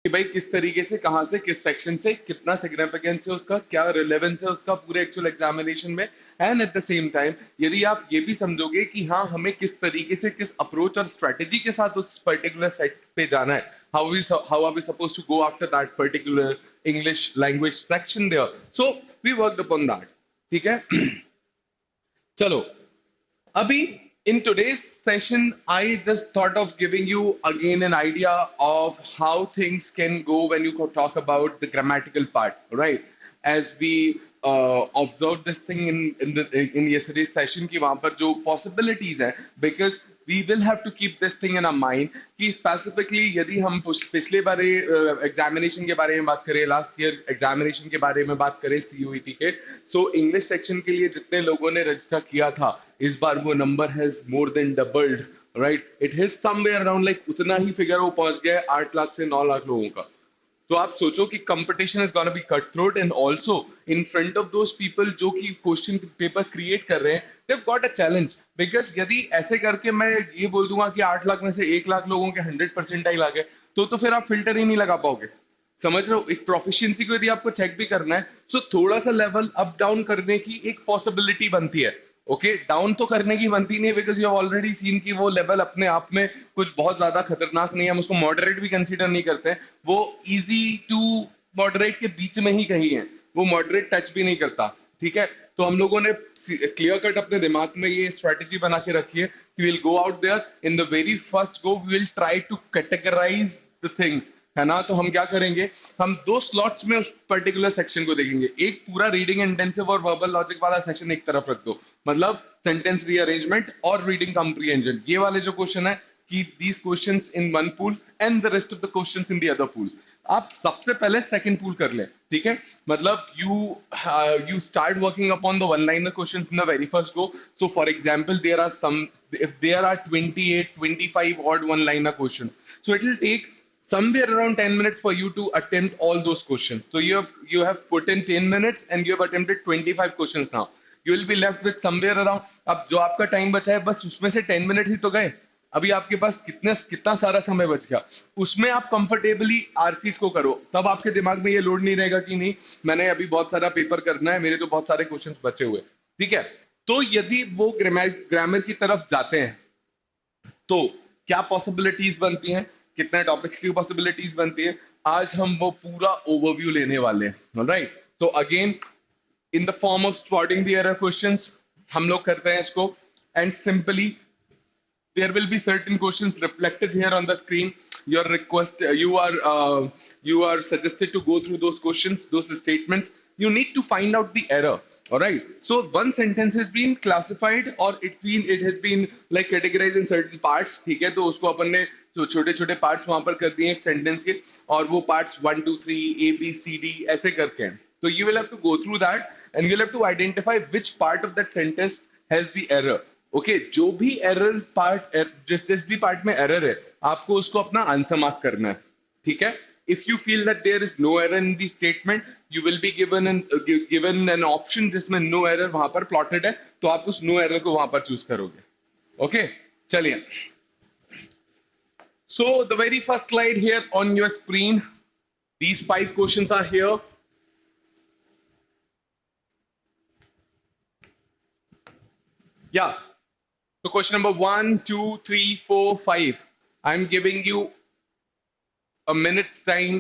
कि भाई किस तरीके से, कहाँ से, किस सेक्शन से, कितना सिग्निफिकेंस है उसका, क्या रिलेवेंस है उसका पूरे एक्चुअल एग्जामिनेशन में। And at the same time यदि आप ये भी समझोगे कि हाँ हमें किस तरीके से, किस अप्रोच और स्ट्रेटेजी के साथ उस पर्टिकुलर सेट पे जाना है, how are we suppose to go after that particular English language section there, so we worked upon that. ठीक है। चलो, Abhi, in today's session, I just thought of giving you again an idea of how things can go when you talk about the grammatical part, right? As we observed this thing in yesterday's session, कि वहाँ पर जो possibilities हैं, because we will have to keep this thing in our mind कि specifically यदि हम पिछले बारे एग्जामिनेशन के बारे में बात करें, लास्ट ईयर एग्जामिनेशन के बारे में बात करें CUET के, सो इंग्लिश सेक्शन के लिए जितने लोगों ने रजिस्टर किया था, इस बार वो number has more than doubled, right? It has somewhere around like उतना ही फिगर वो पहुंच गया है 8 लाख से 9 लाख लोगों का। तो आप सोचो कि competition is gonna B cut throat, and also in front of those people जो कि क्वेश्चन पेपर क्रिएट कर रहे हैं, देव गॉट अ चैलेंज। बिकॉज यदि ऐसे करके मैं ये बोल दूंगा कि 8 लाख में से 1 लाख लोगों के 100% आ गए, तो फिर आप फिल्टर ही नहीं लगा पाओगे। समझ रहे हो? एक प्रोफिशिएंसी को यदि आपको चेक भी करना है, सो थोड़ा सा लेवल अप डाउन करने की एक पॉसिबिलिटी बनती है। ओके, डाउन तो करने की बनती नहीं, because you have already seen कि वो लेवल अपने आप में कुछ बहुत ज्यादा खतरनाक नहीं है, हम उसको मॉडरेट भी कंसीडर नहीं करते हैं, वो इजी टू मॉडरेट के बीच में ही कहीं है, वो मॉडरेट टच भी नहीं करता। ठीक है, तो हम लोगों ने क्लियर कट अपने दिमाग में ये स्ट्रेटेजी बना के रखी है कि will go out there in the very first go, we will try to categorise the things, है ना? तो हम क्या करेंगे, हम 2 स्लॉट्स में उस पर्टिकुलर सेक्शन को देखेंगे। एक पूरा रीडिंग इंटेंसिव और वर्बल लॉजिक वाला सेशन एक तरफ रख दो, मतलब सेंटेंस रीअरेंजमेंट और रीडिंग कॉम्प्रिहेंशन, ये वाले जो क्वेश्चन है कि these questions in one pool and the rest of the questions in the other pool. आप सबसे पहले सेकंड पूल कर ले, ठीक है? मतलब you start working upon the one liner questions in the very first go. So for example, there are some, if there are 28 25 odd one liner questions, so it will take somewhere around 10 minutes for you to attempt all those questions. So you have put in 10 minutes and you have attempted 25 questions now. You will be left with somewhere around, अब जो आपका time बचा है बस उसमें से 10 minute ही तो गए, अभी आपके पास कितना सारा समय बच गया, उसमें आप कंफर्टेबली आरसीज को करो, तब आपके दिमाग में ये लोड नहीं रहेगा कि नहीं मैंने अभी बहुत सारा पेपर करना है, मेरे तो बहुत सारे क्वेश्चंस बचे हुए। ठीक है, तो यदि वो ग्रामर की तरफ जाते हैं तो क्या पॉसिबिलिटीज बनती हैं, कितने टॉपिक्स की पॉसिबिलिटीज बनती है, आज हम वो पूरा ओवरव्यू लेने वाले हैं। राइट, तो again in the form of spotting the error questions हम लोग करते हैं इसको, and simply there will be certain questions reflected here on the screen. Your request, you are suggested to go through those questions, those statements. You need to find out the error. All right, so one sentence has been classified or it has been like categorized in certain parts. ठीक है, तो उसको अपन ने तो छोटे छोटे parts वहां पर कर दिए एक सेंटेंस के, और वो पार्ट्स 1 2 3 ABCD ऐसे करके हैं। तो you will have to go through that and you will have to identify which part of that sentence has the error. Okay, जो भी एरर पार्ट, जिस भी पार्ट में एरर है आपको उसको अपना आंसर मार्क करना है। ठीक है, if you feel that there is no error in the statement, you will be given an option जिसमें नो एरर वहां पर प्लॉटेड है, तो आप उस नो एरर को वहां पर चूज करोगे। ओके, चलिए, so the very first slide here on your screen, these 5 questions are here. Yeah, so question number 1, 2, 3, 4, 5. I'm giving you a minute's time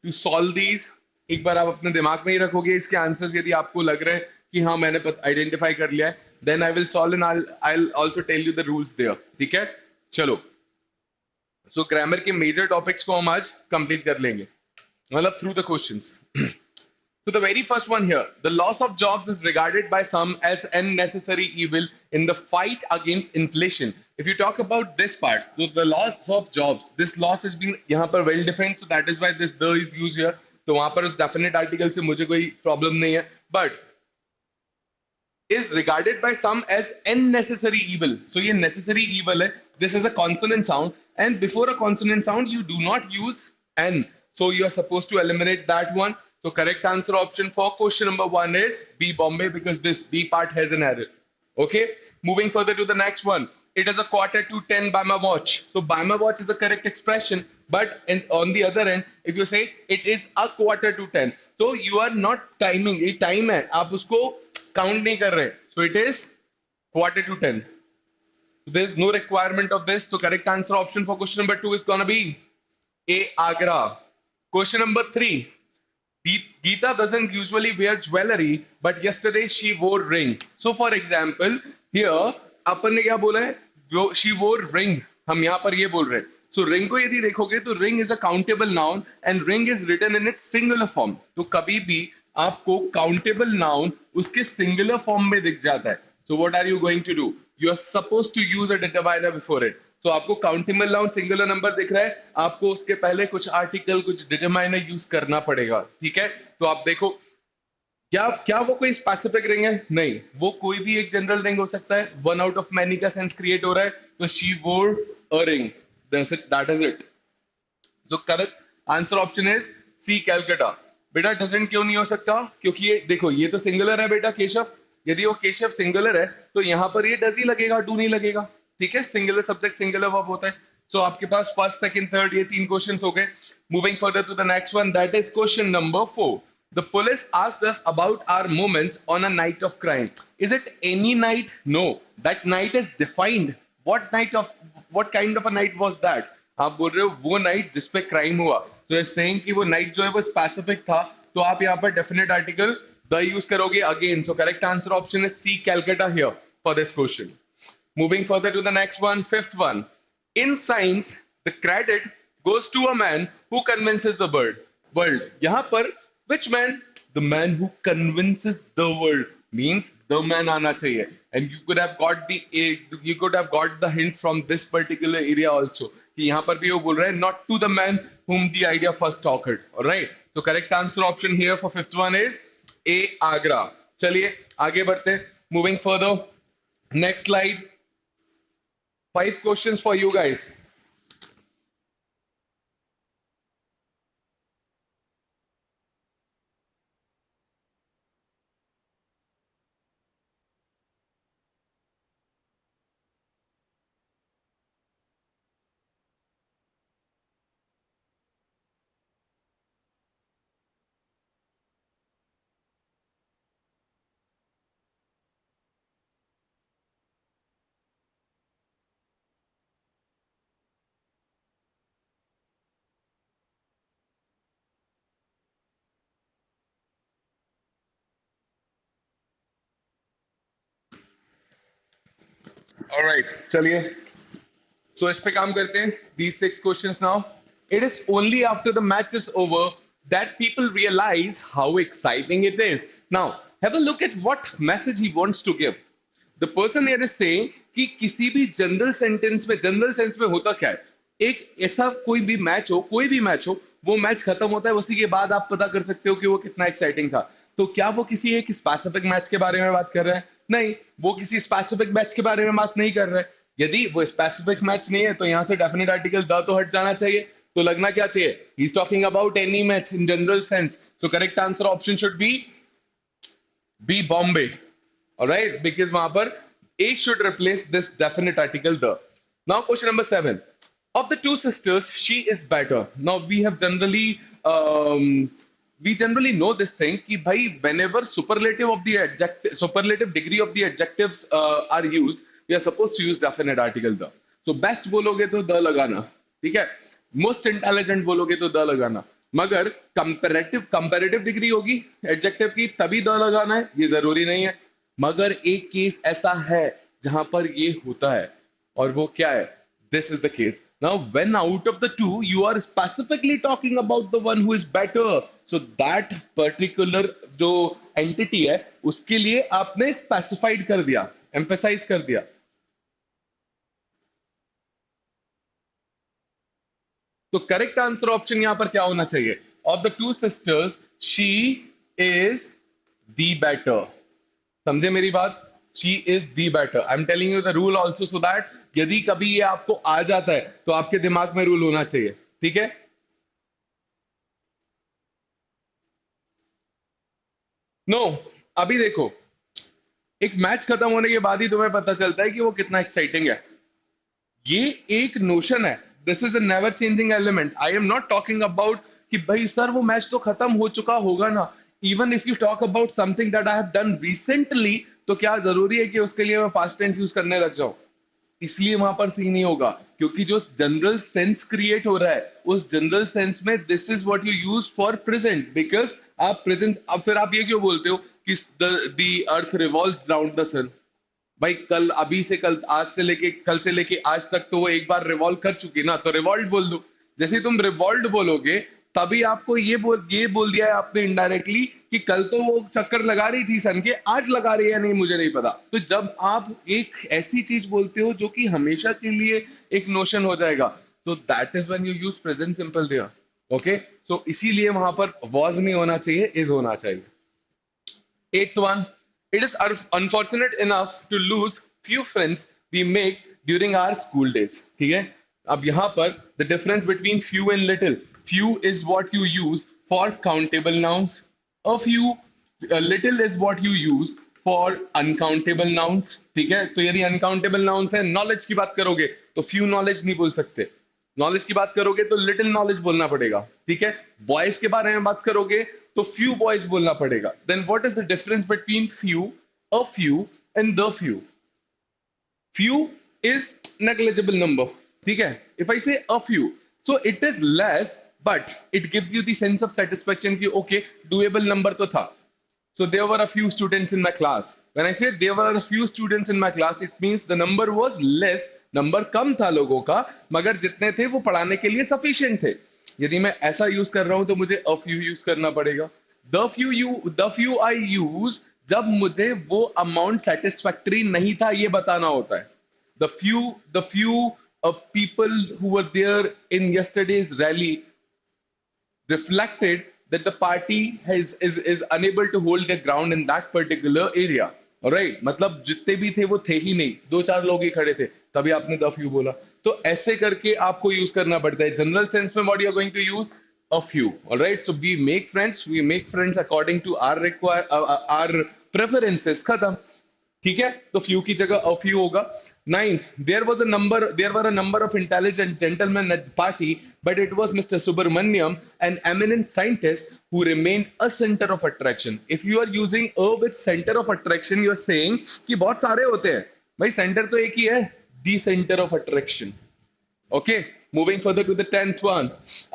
to solve these. एक बार आप अपने दिमाग में ही रखोगे इसके आंसर्स, यदि आपको लग रहा है कि हाँ मैंने आइडेंटिफाई कर लिया है, then I will solve and I'll also tell you the rules there. ठीक है, चलो, so ग्रामर के मेजर टॉपिक्स को हम आज कंप्लीट कर लेंगे, मतलब through the questions. So the very first one here, the loss of jobs is regarded by some as an necessary evil in the fight against inflation. If you talk about this part, so the loss of jobs, this loss has been यहाँ पर well defined, so that is why this the is used here. तो वहाँ पर उस definite article से मुझे कोई problem नहीं है, but is regarded by some as an necessary evil. So ये necessary evil है. This is a consonant sound, and before a consonant sound, you do not use n. So you are supposed to eliminate that one. So correct answer option for question number 1 is B, Bombay, because this B part has an error. Okay, moving further to the next one. It is a 9:45 by my watch. So by my watch is a correct expression. But on the other end, if you say it is a quarter to 10, so you are not timing, ये time है, आप उसको count नहीं कर रहे, so it is quarter to 10. So there is no requirement of this. So correct answer option for question number 2 is gonna be A, Agra. Question number 3. Geeta doesn't usually wear jewelry, but yesterday she wore ring. So for example, here अपन ने क्या बोला है? She wore ring. हम यहाँ पर ये बोल रहे हैं. So ring को यदि देखोगे तो ring is a countable noun and ring is written in its singular form. तो कभी भी आपको countable noun उसके singular form में दिख जाता है. So what are you going to do? You are supposed to use a determiner before it. So आपको काउंटेबल नाउन सिंगुलर नंबर दिख रहा है, आपको उसके पहले कुछ आर्टिकल कुछ डिटरमाइनर यूज करना पड़ेगा. ठीक है, तो आप देखो क्या क्या वो कोई स्पेसिफिक रिंग है? नहीं, वो कोई भी एक जनरल रिंग हो सकता है. वन आउट ऑफ मैनी का सेंस क्रिएट हो रहा है, तो she wore a ring. That is it. जो correct answer option is C, Calcutta. बेटा डजंट क्यों नहीं हो सकता? क्योंकि ये देखो, ये तो सिंगुलर है बेटा, केशव. यदि वो केशव सिंगुलर है तो यहां पर ये डज ही लगेगा, डू नहीं लगेगा. ठीक है, सिंगुलर सब्जेक्ट सिंगुलर वर्ब होता है. सो आपके पास फर्स्ट सेकंड थर्ड ये 3 क्वेश्चंस हो गए. Moving further to the next one, that is question number 4. The police asked us about our movements on a night of crime. Is it any night? No. That night is defined. What night of what kind of a night was that? आप बोल रहे हो वो night जिसपे crime हुआ, तो ये saying कि वो नाइट जो है वो स्पेसिफिक था, तो आप यहाँ पर डेफिनेट आर्टिकल द यूज करोगे again. So correct answer option is C, Calcutta here for this question. Moving further to the next one, fifth one. In science, the credit goes to a man who convinces the world. यहाँ पर which man? The man who convinces the world. Means the man आना चाहिए. And you could have got the hint from this particular area also. कि यहाँ पर भी वो बोल रहा है not to the man whom the idea first occurred. Alright. So correct answer option here for fifth one is A, Agra. चलिए आगे बढ़ते हैं. Moving further. Next slide. 5 questions for you guys. All right, चलिए. So इस पे काम करते हैं. These 6 questions now. It is only after the match is over that people realize how exciting it is. Now, have a look at what message he wants to give. The person here is saying कि किसी भी general sense में होता क्या है? एक ऐसा कोई भी मैच हो, वो मैच खत्म होता है, उसी के बाद आप पता कर सकते हो कि वो कितना एक्साइटिंग था. तो क्या वो किसी एक स्पेसिफिक मैच के बारे में बात कर रहा है? नहीं, वो किसी स्पेसिफिक मैच के बारे में बात नहीं कर रहा है. यदि वो स्पेसिफिक मैच नहीं है तो यहां से डेफिनेट आर्टिकल द तो हट जाना चाहिए. तो लगना क्या चाहिए? He is talking about any match in general sense. So correct answer option should be Bombay. Alright, because वहां पर A should replace this definite article the. Now question number 7. Of the two sisters, she is better. Now we generally know this thing कि भाई whenever superlative degree of the adjectives are used, we are supposed to use definite article the. So best बोलोगे तो the लगाना, ठीक है. Most intelligent बोलोगे तो the लगाना. मगर कंपैरेटिव डिग्री होगी एडजेक्टिव की तभी द लगाना है, ये जरूरी नहीं है. मगर एक केस ऐसा है जहां पर ये होता है, और वो क्या है? This is the case. Now when out of the two you are specifically talking about the one who is better, so that particular जो एंटिटी है उसके लिए आपने स्पेसिफाइड कर दिया, एम्फेसाइज कर दिया. तो करेक्ट आंसर ऑप्शन यहां पर क्या होना चाहिए? Of the two sisters she is the better. समझे मेरी बात? She is the better. I am telling you the rule also so that यदि कभी ये आपको आ जाता है तो आपके दिमाग में रूल होना चाहिए. ठीक है, नो अभी देखो, एक मैच खत्म होने के बाद ही तुम्हें पता चलता है कि वो कितना एक्साइटिंग है. ये एक नोशन है. This is a never changing element. I am not talking about कि भाई सर वो मैच तो खत्म हो चुका होगा ना. Even if you talk about something that I have done recently, तो क्या जरूरी है कि उसके लिए मैं पास्ट टेंस यूज करने लग जाऊं? इसलिए वहां पर सी नहीं होगा, क्योंकि जो जनरल सेंस क्रिएट हो रहा है उस जनरल सेंस में this is what you use for present. Because आप प्रेजेंट, अब फिर आप ये क्यों बोलते हो कि the earth revolves round the sun? भाई कल, अभी से कल, आज से लेके कल से लेके आज तक तो वो एक बार रिवॉल्व कर चुकी ना, तो रिवॉल्व बोल दो. जैसे ही तुम रिवॉल्व बोलोगे तभी आपको ये बोल दिया है आपने इनडायरेक्टली कि कल तो वो चक्कर लगा रही थी सन के, आज लगा रही है या नहीं मुझे नहीं पता. तो जब आप एक ऐसी चीज बोलते हो जो कि हमेशा के लिए एक नोशन हो जाएगा, तो that is when you use present simple there. Okay, so इसीलिए वहां पर वॉज नहीं होना चाहिए, इज होना चाहिए. Eighth one, it is unfortunate enough to lose few friends we make during our school days. ठीक है, अब यहाँ पर the difference between few and little. Few is what you use for countable nouns. Little is what you use for uncountable nouns. ठीक है, तो यदि uncountable nouns है, knowledge की बात करोगे तो few knowledge नहीं बोल सकते. नॉलेज की बात करोगे तो लिटिल नॉलेज बोलना पड़ेगा. ठीक है, बॉयज के बारे में बात करोगे तो फ्यू बॉयज बोलना पड़ेगा. Then what is the difference between few, a few and the few? Few is negligible number. ठीक है, if I say a few, so it is less but it gives you the sense of satisfaction कि okay, doable number तो था. So there were a few students in my class. When I say there were a few students in my class, it means the number was less. Number कम था लोगों का, मगर जितने थे वो पढ़ाने के लिए सफिशिएंट थे. यदि मैं ऐसा यूज कर रहा हूं तो मुझे अ फ्यू यूज करना पड़ेगा. द फ्यू आई यूज जब मुझे वो अमाउंट सेटिस्फैक्टरी नहीं था ये बताना होता है. The few people who were there in yesterday's rally reflected that the party is unable to hold their ground in that particular area. Alright, मतलब जितने भी थे वो थे ही नहीं, दो चार लोग ही खड़े थे, तभी आपने द फ्यू बोला. तो ऐसे करके आपको यूज करना पड़ता है. जनरल सेंस में what you are going to use? A few. Alright, so we make friends according to our preferences. खत्म. ठीक है, तो फ्यू की जगह अ फ्यू होगा. 9, there were a number of intelligent gentleman at party, but it was mister Subramaniam, an eminent scientist who remained a center of attraction. If you are using a with center of attraction, you are saying कि बहुत सारे होते हैं. भाई centre तो एक ही है, the center of attraction. Okay, moving further to the 10th one.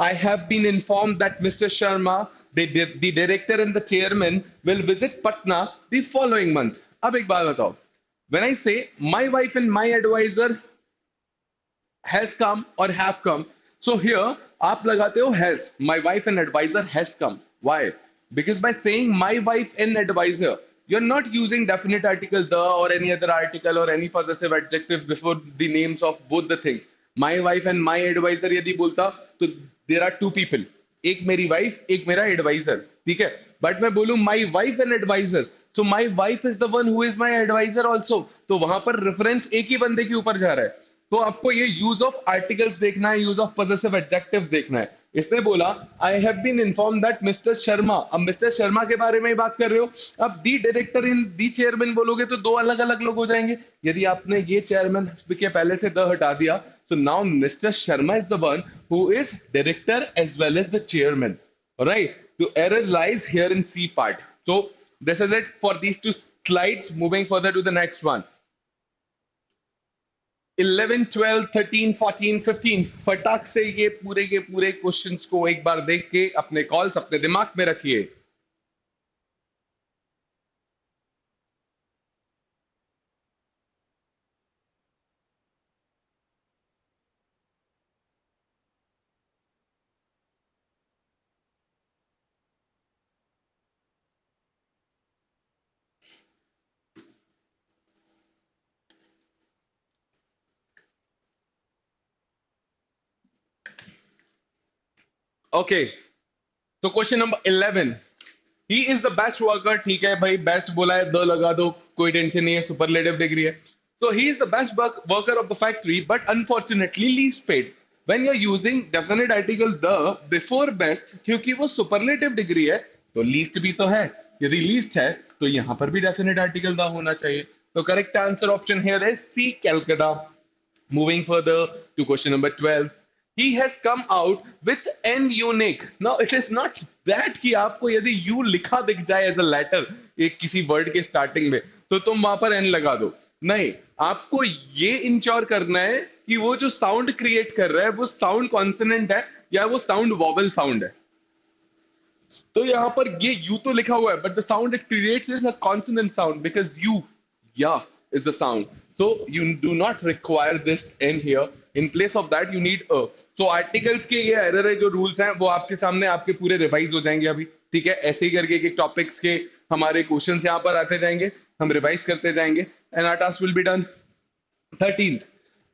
I have been informed that Mr. Sharma, the director and the chairman, will visit Patna the following month. अब एक बात बताओ. When I say my wife and my advisor has come or have come, so here आप लगाते हो has. My wife and advisor has come. Why? Because by saying my wife and advisor, you're not using definite article the or any other article or any possessive adjective before the names of both the things. My wife and my advisor यदि बोलता तो there are two people. एक मेरी wife, एक मेरा advisor. ठीक है, but मैं बोलूं my wife and advisor, so my wife is the one who is my advisor also. तो वहां पर रेफरेंस एक ही बंदे के ऊपर जा रहा है. तो आपको ये यूज ऑफ आर्टिकल्स देखना है, यूज ऑफ पॉजेसिव एडजेक्टिव्स देखना है. इसने बोला I have been inform that mister Sharma. अब मिस्टर शर्मा के बारे में ही बात कर रहे हो. अब the director in the chairman बोलोगे तो दो अलग अलग लोग हो जाएंगे. यदि आपने ये चेयरमैन के पहले से द हटा दिया, so now Mr. Sharma is the one who is director as well as the chairman. Alright, the error lies here in C part. So this is it for these two slides. Moving further to the next one. 11, 12, 13, 14, 15, फटाक से ये पूरे के पूरे questions को एक बार देख के अपने कॉल्स अपने दिमाग में रखिए. ओके, तो question number 11. He is the best worker. ठीक है भाई, बेस्ट बोला है, द लगा दो, कोई टेंशन नहीं है, सुपरलेटिव डिग्री है. So he is the best worker of the factory but unfortunately least paid. When you are using definite article the before best, क्योंकि वो सुपरलेटिव डिग्री है तो लीस्ट भी तो है. यदि लीस्ट है तो यहां पर भी डेफिनेट आर्टिकल द होना चाहिए. तो correct answer option here is C, Calcutta. Moving further to question number 12. he has come out with n unique. Now it is not that कि आपको यदि u लिखा दिख जाए एज अ लेटर एक किसी वर्ड के स्टार्टिंग में तो तुम वहां पर n लगा दो। नहीं, आपको ये इंश्योर करना है कि वो जो साउंड क्रिएट कर रहा है वो साउंड कॉन्सोनेंट है या वो साउंड वॉवल साउंड है। तो यहाँ पर ये यू तो लिखा हुआ है but the sound it creates is a consonant sound because you या is the sound. So you do not require this end here. In place of that, you need a. So articles के ये error है जो rules हैं वो आपके सामने आपके पूरे revise हो जाएंगे अभी। ठीक है, ऐसे ही करके एक टॉपिक्स के हमारे क्वेश्चंस यहाँ पर आते जाएंगे, हम रिवाइज करते जाएंगे and our task will be done. 13th,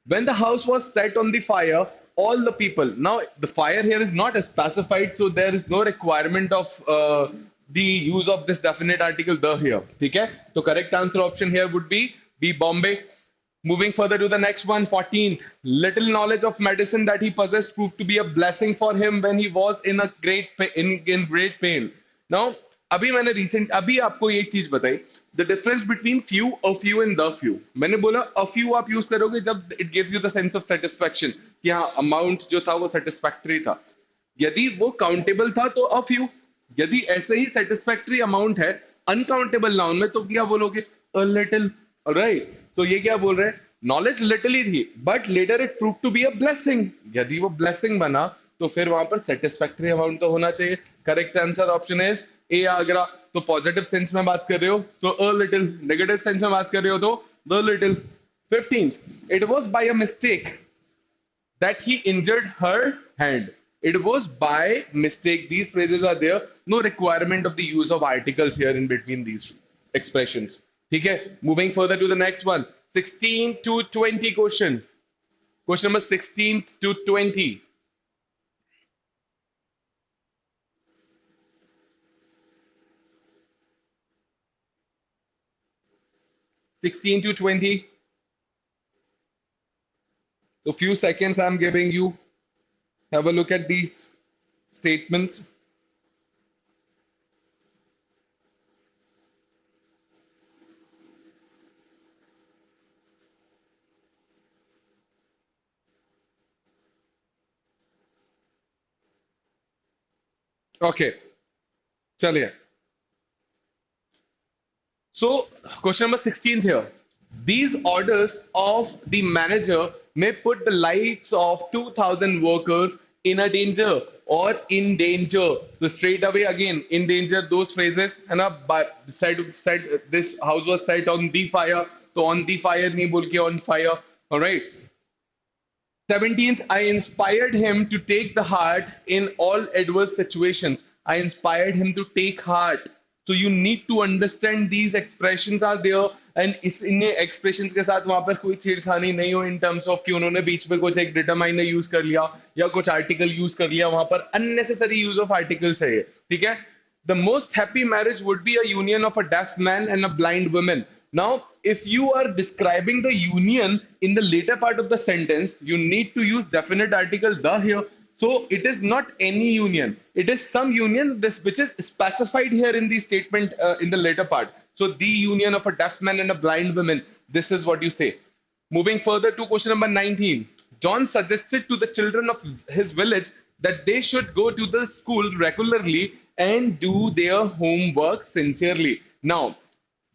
when the house was set on the fire, all the people. Now, the fire here is not specified, so there is no requirement of the use of this definite article the here. Okay? So, correct answer option here would be B. Bombay. Moving further to the next one, 14th. Little knowledge of medicine that he possessed proved to be a blessing for him when he was in a in great pain. Now, अभी मैंने recent अभी आपको एक चीज बताई, the difference between few, a few and the few. मैंने बोला a few आप यूज करोगे जब it gives you the sense of satisfaction कि हाँ अमाउंट जो था वो सेटिस्फैक्टरी था। यदि वो काउंटेबल था तो अ फ्यू, यदि ऐसे ही सेटिस्फैक्टरी अमाउंट है अनकाउंटेबल नाउन में तो क्या बोलोगे अ लिटिल। राइट, तो ये क्या बोल रहे हैं, नॉलेज लिटिल ही थी but later it prove to be a blessing. यदि वो ब्लेसिंग बना तो फिर वहां पर सेटिस्फैक्टरी अमाउंट तो होना चाहिए। Correct answer option is a Agra. तो पॉजिटिव सेंस में बात कर रहे हो तो अ लिटिल, नेगेटिव सेंस में बात कर रहे हो तो the little. 15th, it was by a mistake that he injured her hand. It was by mistake. These phrases are there. No requirement of the use of articles here in between these expressions. Okay, moving further to the next one. 16 to 20 question. Question number 16 to 20. 16 to 20. So few seconds I'm giving you. Have a look at these statements. Okay, chaliye. So, question number 16 here. These orders of the manager may put the lives of 2,000 workers in a danger or in danger. So, straight away again, in danger, those phrases, and said this house was set on the fire. So, on the fire, nahi bol ke on fire. All right. 17th, I inspired him to take the heart in all adverse situations. I inspired him to take heart. So you need to understand these expressions are there and इस इन expressions के साथ वहां पर कोई छेड़खानी नहीं हो in terms of कि उन्होंने बीच में कुछ एक determiner use कर लिया या कुछ article use कर लिया, वहां पर unnecessary use of articles है ये। ठीक है? The most happy marriage would be a union of a deaf man and a blind woman. Now, if you are describing the union in the later part of the sentence, you need to use definite article the here. So it is not any union. It is some union this which is specified here in the statement in the later part. So the union of a deaf man and a blind woman. This is what you say. Moving further to question number 19. John suggested to the children of his village that they should go to the school regularly and do their homework sincerely. Now,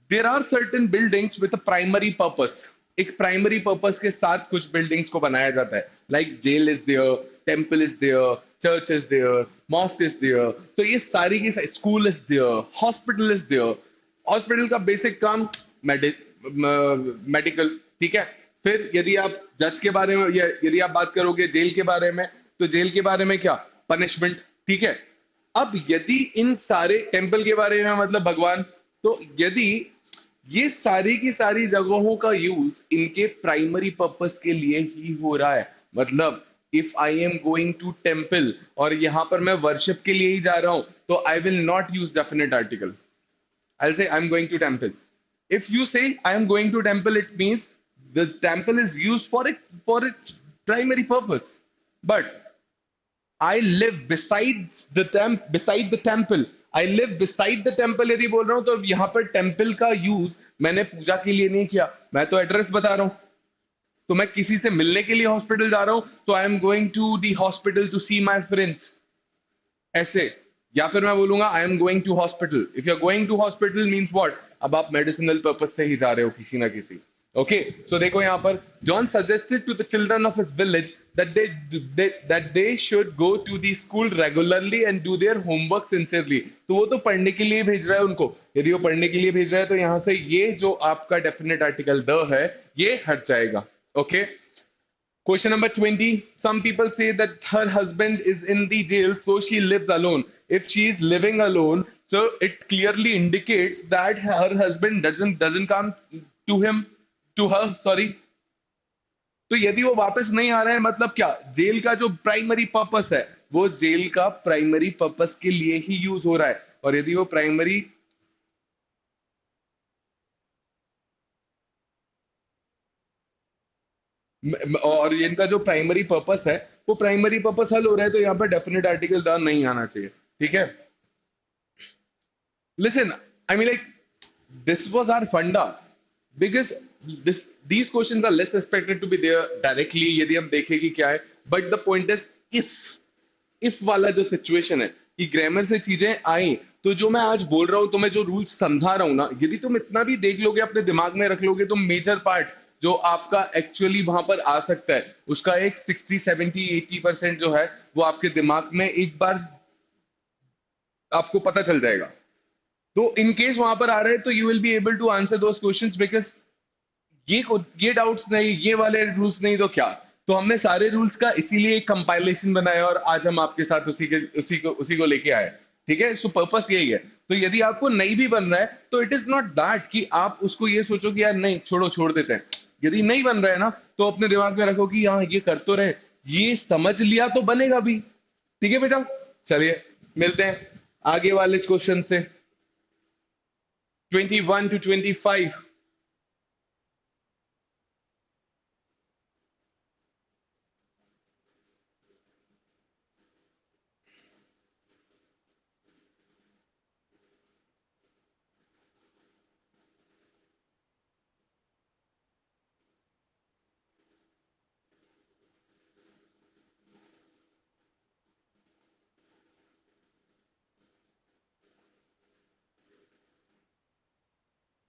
there are certain buildings with a primary purpose. एक primary purpose के साथ कुछ buildings को बनाया जाता है, like jail is there, temple is there, church is there, mosque is there. तो ये सारी की school is there, hospital is there. Hospital का बेसिक काम मेडिकल। ठीक है, फिर यदि आप जज के बारे में या यदि आप बात करोगे जेल के बारे में तो जेल के बारे में क्या, पनिशमेंट। ठीक है, अब यदि इन सारे टेम्पल के बारे में मतलब भगवान, तो यदि ये सारी की सारी जगहों का यूज इनके प्राइमरी पर्पस के लिए ही हो रहा है, मतलब if I am going to temple और यहां पर मैं वर्शिप के लिए ही जा रहा हूं तो I will not use definite article. I'll say I'm going to temple. If you say I am going to temple, it means the temple is used for its primary purpose. But I live beside the temple. I live beside the temple यदि बोल रहा हूं तो यहाँ पर temple का use मैंने पूजा के लिए नहीं किया, मैं तो एड्रेस बता रहा हूं। तो मैं किसी से मिलने के लिए हॉस्पिटल जा रहा हूं, तो I am going to the hospital to see my friends, ऐसे। या फिर मैं बोलूंगा I am going to hospital. If you are going to hospital means what, अब आप मेडिसिनल पर्पज से ही जा रहे हो किसी ना किसी। ओके, सो देखो यहाँ पर, John suggested to the children of his village that they should go to the school regularly and do their homework sincerely. तो वो तो पढ़ने के लिए भेज रहा है उनको, यदि वो पढ़ने के लिए भेज रहा है तो यहाँ से ये जो आपका डेफिनेट आर्टिकल द है ये हट जाएगा। Okay, question number 20. Some people say that her husband is in the jail, so she lives alone. If she is living alone, so it clearly indicates that her husband doesn't come to him, to her, sorry. तो यदि वो वापस नहीं आ रहा है, मतलब क्या, jail का जो प्राइमरी पर्पस है वो जेल का प्राइमरी पर्पस के लिए ही यूज हो रहा है। और यदि वो प्राइमरी, और इनका जो प्राइमरी पर्पस है वो प्राइमरी पर्पस हल हो रहा है, तो यहाँ पर डेफिनेट आर्टिकल द नहीं आना चाहिए। ठीक है, listen, I mean, like, this was our funda, because these questions are less expected to be there directly यदि हम देखें कि क्या है, but the point is if वाला जो सिचुएशन है कि ग्रामर से चीजें आई, तो जो मैं आज बोल रहा हूं, तो मैं जो रूल्स समझा रहा हूं ना, यदि तुम इतना भी देख लोगे, अपने दिमाग में रख लोगे, तो मेजर पार्ट जो आपका एक्चुअली वहां पर आ सकता है उसका एक 60 70 80% जो है वो आपके दिमाग में एक बार आपको पता चल जाएगा। तो इन केस वहां पर आ रहे हैं तो you will be able to answer those questions, because ये डाउट्स नहीं, ये वाले रूल्स नहीं, तो क्या। तो हमने सारे रूल्स का इसीलिए एक कंपाइलेशन बनाया और आज हम आपके साथ उसी को लेके आए। ठीक है, सो पर्पस यही है। तो यदि आपको नहीं भी बन रहा है तो इट इज नॉट दैट कि आप उसको ये सोचो कि यार नहीं, छोड़ देते हैं। यदि नहीं बन रहा है ना, तो अपने दिमाग में रखो कि हाँ ये कर तो रहे, ये समझ लिया तो बनेगा भी। ठीक है बेटा, चलिए मिलते हैं आगे वाले क्वेश्चन से, 21 to 25.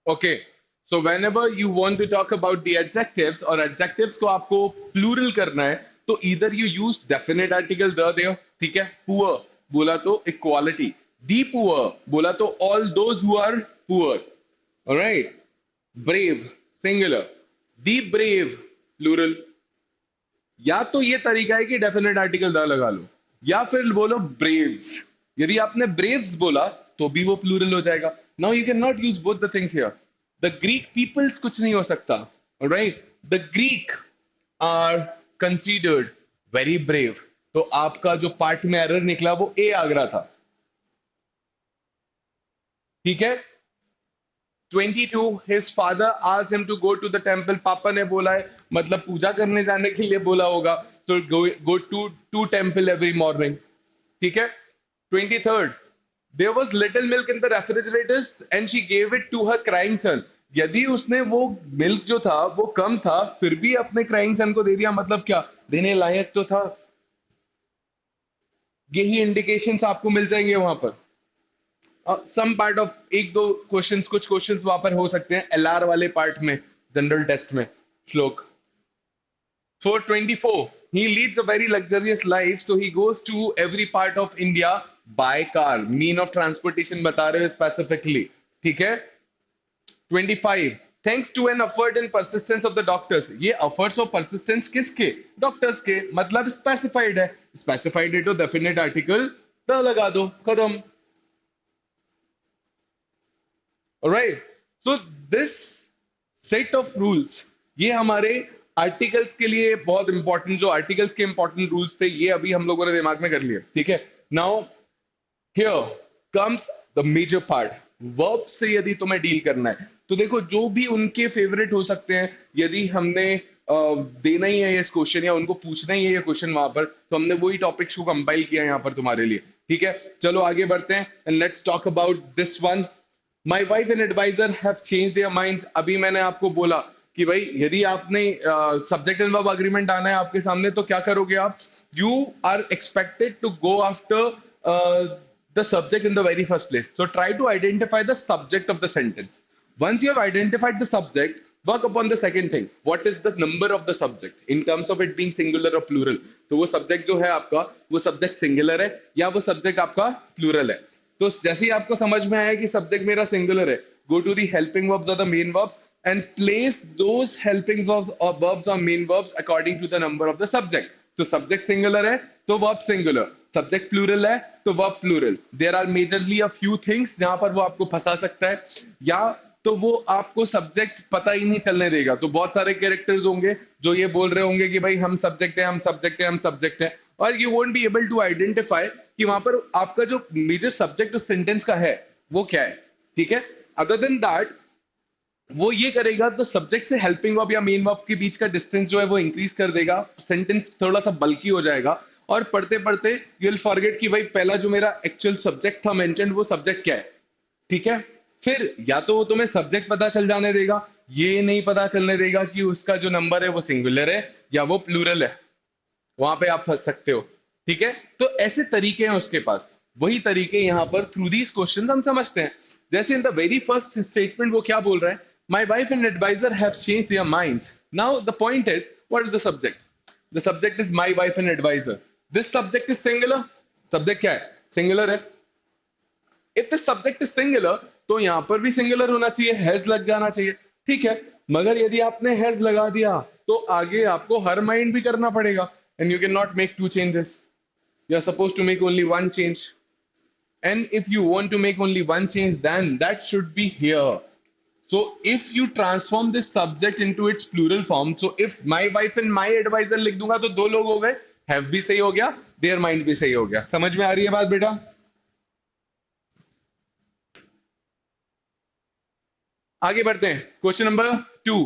Okay, so whenever you want to talk about the adjectives और adjectives को आपको plural करना है, तो either you use definite article the there, ठीक है, poor बोला तो equality, the poor बोला तो all those who are poor, alright, brave singular, the brave plural। या तो ये तरीका है कि डेफिनेट आर्टिकल द लगा लो, या फिर बोलो ब्रेव्स। यदि आपने ब्रेव्स बोला तो भी वो प्लूरल हो जाएगा। Now you can not use both the things here. The Greek peoples कुछ नहीं हो सकता, alright, the Greek are considered very brave. तो आपका जो पार्ट में एरर निकला वो ए आगरा था। ठीक है, 22, his father asked him to go to the temple। पापा ने बोला है, मतलब पूजा करने जाने के लिए बोला होगा, तो go to temple every morning। ठीक है, 23rd, there was little milk in the refrigerators and she gave it to her crying son। यदि उसने वो मिल्क जो था वो कम था, फिर भी अपने क्राइंग सन को दे दिया, मतलब क्या, देने लायक तो था। यही इंडिकेशंस आपको मिल जाएंगे वहां पर। सम पार्ट ऑफ एक दो क्वेश्चंस, कुछ क्वेश्चंस वहां पर हो सकते हैं एलआर वाले पार्ट में, जनरल टेस्ट में। श्लोक 424, he leads a very luxurious life, so he goes to every part of India by car। Mean of transportation बता रहे हो स्पेसिफिकली। ठीक है, 25, thanks to an effort and persistence of the doctors. ये efforts और persistence किसके, doctors के, मतलब स्पेसिफाइड है। स्पेसिफाइड है तो डेफिनेट आर्टिकल द लगा दो, खत्म। Alright, so this set of rules, ये हमारे आर्टिकल्स के लिए बहुत इंपॉर्टेंट, जो आर्टिकल्स के इंपॉर्टेंट रूल्स थे ये अभी हम लोगों ने दिमाग में कर लिए। ठीक है, now here comes the major part. Verb से यदि तुम्हें डील करना है तो देखो, जो भी उनके फेवरेट हो सकते हैं, यदि हमने देना ही है ये क्वेश्चन या उनको पूछना ही है ये क्वेश्चन वहां पर, तो हमने वही टॉपिक्स को कंपाइल किया यहाँ पर तुम्हारे लिए। ठीक है, चलो आगे बढ़ते हैं and let's talk about this one. My wife and advisor have changed their minds। अभी मैंने आपको बोला कि भाई यदि आपने सब्जेक्ट एंड वर्ब अग्रीमेंट आना है आपके सामने तो क्या करोगे आप, you are expected to go after the subject in the very first place. So try to identify the subject of the sentence. Once you have identified the subject, work upon the second thing. What is the number of the subject in terms of it being singular or plural? तो वो subject जो है आपका, वो subject singular है या वो subject आपका plural है. तो जैसे ही आपको समझ में आया कि subject मेरा singular है, go to the helping verbs or the main verbs and place those helping verbs or main verbs according to the number of the subject. तो सब्जेक्ट सिंगुलर है तो वर्ब सिंगुलर, सब्जेक्ट प्लूरल है तो verb plural. There are majorly a few things जहां पर वो आपको फंसा सकता है, या तो वो आपको सब्जेक्ट पता ही नहीं चलने देगा. तो बहुत सारे कैरेक्टर्स होंगे जो ये बोल रहे होंगे कि भाई हम सब्जेक्ट है, हम सब्जेक्ट है, हम सब्जेक्ट है, और you won't be able to identify कि वहां पर आपका जो मेजर सब्जेक्ट उस सेंटेंस का है वो क्या है. ठीक है. अदर देन दैट वो ये करेगा तो सब्जेक्ट से हेल्पिंग वर्ब या मेन वर्ब के बीच का डिस्टेंस जो है वो इंक्रीज कर देगा, सेंटेंस थोड़ा सा बल्की हो जाएगा, और पढ़ते पढ़ते यू विल फॉरगेट कि भाई पहला जो मेरा एक्चुअल सब्जेक्ट था मेंशन्ड वो सब्जेक्ट क्या है. ठीक है. फिर या तो वो तुम्हें सब्जेक्ट पता चल जाने देगा, ये नहीं पता चलने देगा कि उसका जो नंबर है वो सिंगुलर है या वो प्लूरल है, वहां पे आप फंस सकते हो. ठीक है. तो ऐसे तरीके हैं उसके पास, वही तरीके यहाँ पर थ्रू दीज क्वेश्चन हम समझते हैं. जैसे इन द वेरी फर्स्ट स्टेटमेंट वो क्या बोल रहा है, my wife and advisor have changed their minds. Now the point is, what is the subject? The subject is my wife and advisor. This subject is singular. Subject क्या है? Singular है. If the subject is singular, तो यहाँ पर भी singular होना चाहिए, has लग जाना चाहिए. ठीक है. मगर यदि आपने has लगा दिया तो आगे आपको हर mind भी करना पड़ेगा, and you cannot make two changes. You are supposed to make only one change. And if you want to make only one change, then that should be here. So if you transform this subject into its plural form, so if my wife and my advisor लिख दूंगा तो दो लोग हो गए, have भी सही हो गया, their mind भी सही हो गया. समझ में आ रही है बात बेटा? आगे बढ़ते हैं. Question number 2.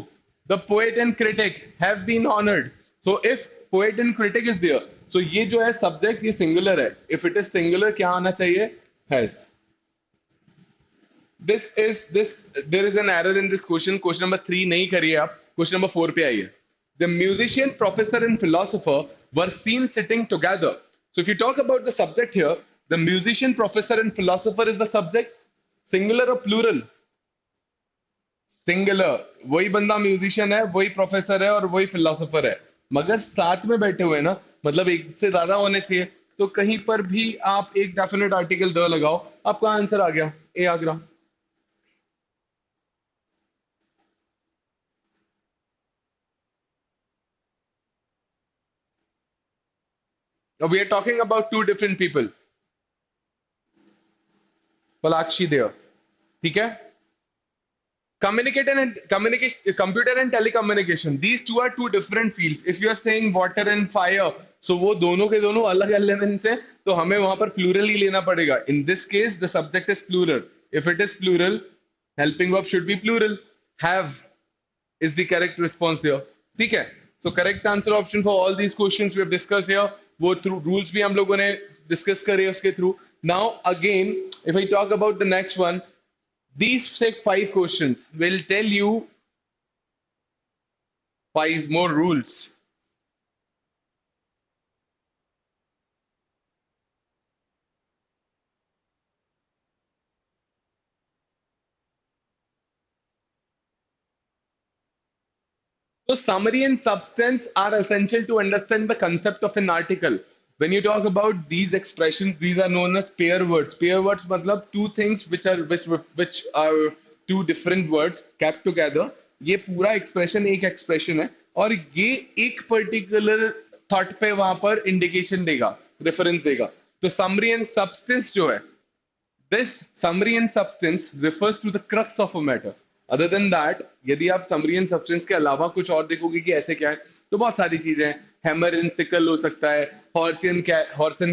The poet and critic have been honored. So if poet and critic is there, so ये जो है subject ये singular है. If it is singular क्या आना चाहिए? Has. There is an error in this question. Question number 3 नहीं करिए आप. Question number 4 पे आइए. The musician, professor and philosopher were seen sitting together. So if you talk about the subject here, the musician, professor and philosopher is the subject. Singular or plural? Singular. वही बंदा musician है, वही professor है और वही philosopher है, मगर साथ में बैठे हुए ना, मतलब एक से ज्यादा होने चाहिए. तो कहीं पर भी आप एक डेफिनेट आर्टिकल द लगाओ, आपका आंसर आ गया, ए आ गया. We are talking about two different people. Palakshi there. ठीक है. Computer and telecommunication. These two are two different fields. If you are saying water and fire, so वो दोनों के दोनों अलग elements हैं, तो हमें वहां पर plural ही लेना पड़ेगा. In this case, the subject is plural. If it is plural, helping verb should be plural. Have is the correct response there. ठीक है. So correct answer option for all these questions we have discussed here. वो through rules भी हम लोगों ने discuss करे उसके through. Now again, if I talk about the next one, these say 5 questions will tell you 5 more rules. So summary and substance are essential to understand the concept of an article. When you talk about these expressions, these are known as pair words. Pair words matlab two things which are two different words kept together. ये पूरा expression एक expression है और ये एक particular thought पे वहां पर indication देगा, reference देगा. तो summary and substance जो है, this summary and substance refers to the crux of a matter. Other than that, यदि आप summary and substance के अलावा कुछ और देखोगे कि ऐसे क्या है, तो बहुत सारी चीजें हैं. Hammer and sickle हो सकता है, horse and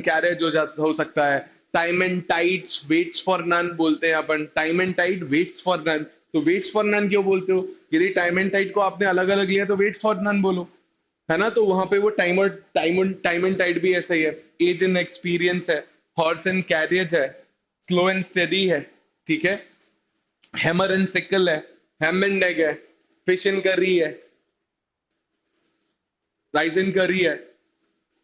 carriage हो सकता है, time and tides waits for none बोलते हैं अपन. Time and tide waits for none. तो waits for none क्यों बोलते हो? यदि time and tide को आपने अलग अलग लिया तो wait for none बोलो, है ना. तो वहां पे वो time and tide भी ऐसा ही है. Age and experience है, horse and carriage है, स्लो एंड स्टेडी है. ठीक है. हैमर एंड सिकल है, हैम एंड एग है. फिश इन कर रही है, राइस इन कर रही है,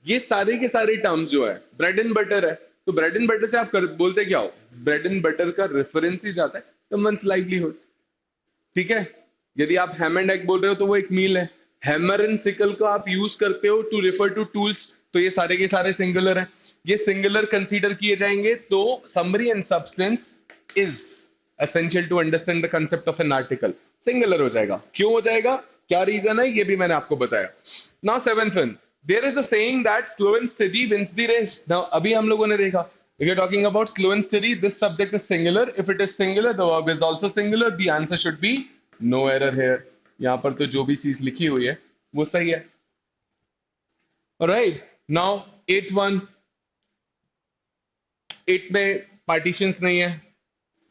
ये सारे के सारे टर्म्स जो है ब्रेड एंड बटर है। तो ब्रेड एंड बटर से आप बोलते क्या हो? ब्रेड एंड बटर का रेफरेंस ही जाता है समवंस लाइवलीहुड। ठीक है, यदि आप हैम एंड एग बोल रहे हो तो वो एक मील है। हैमर एंड सिकल को आप यूज करते हो टू रेफर टू टूल्स, तो ये सारे के सारे सिंगुलर हैं। ये सिंगुलर कंसीडर किए जाएंगे तो summary and substance is essential to understand the concept of an article singular हो जाएगा। क्यों हो जाएगा, क्या रीजन है, ये भी मैंने आपको बताया। Now seventh one, there is a saying that slow and steady wins the race. Now अभी हम लोगों ने देखा, if you're talking about slow and steady, this subject is singular. If it is singular, the verb is also singular. The answer should be no error here. यहां पर तो जो भी चीज लिखी हुई है वो सही है। Alright, now 8-1, 8 में partitions नहीं है,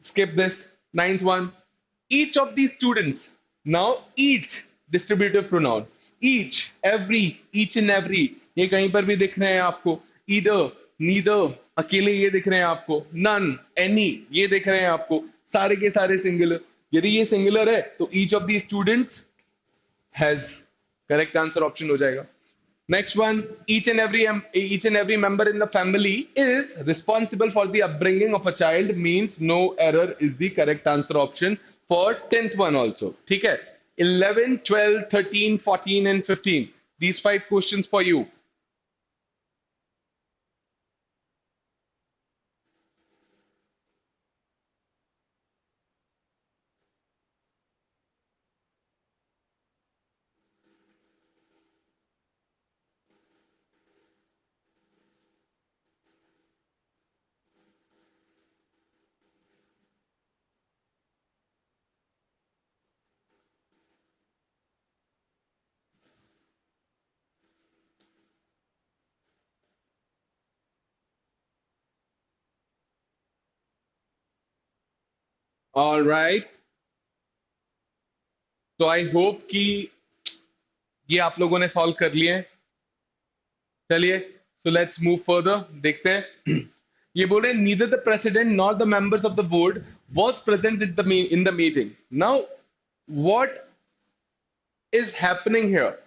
skip this. 9th one, each of these students, now each distributive pronoun, each, every, each and every, ये कहीं पर भी दिख रहे हैं आपको। either, neither, अकेले ये दिख रहे हैं आपको। none, any, ये दिख रहे हैं आपको। सारे के सारे सिंगुलर। यदि ये सिंगुलर है तो each of these students has, correct answer option हो जाएगा। Next one, each and every member in the family is responsible for the upbringing of a child, means no error is the correct answer option for 10th one also. ठीक है, 11, 12, 13, 14 and 15. These 5 questions for you. All right. तो I hope कि ये आप लोगों ने solve कर लिए हैं। चलिए, सो लेट्स मूव फर्दर, देखते हैं। ये बोल रहे हैं neither the president nor the members of the board was present in the meeting. Now what is happening here,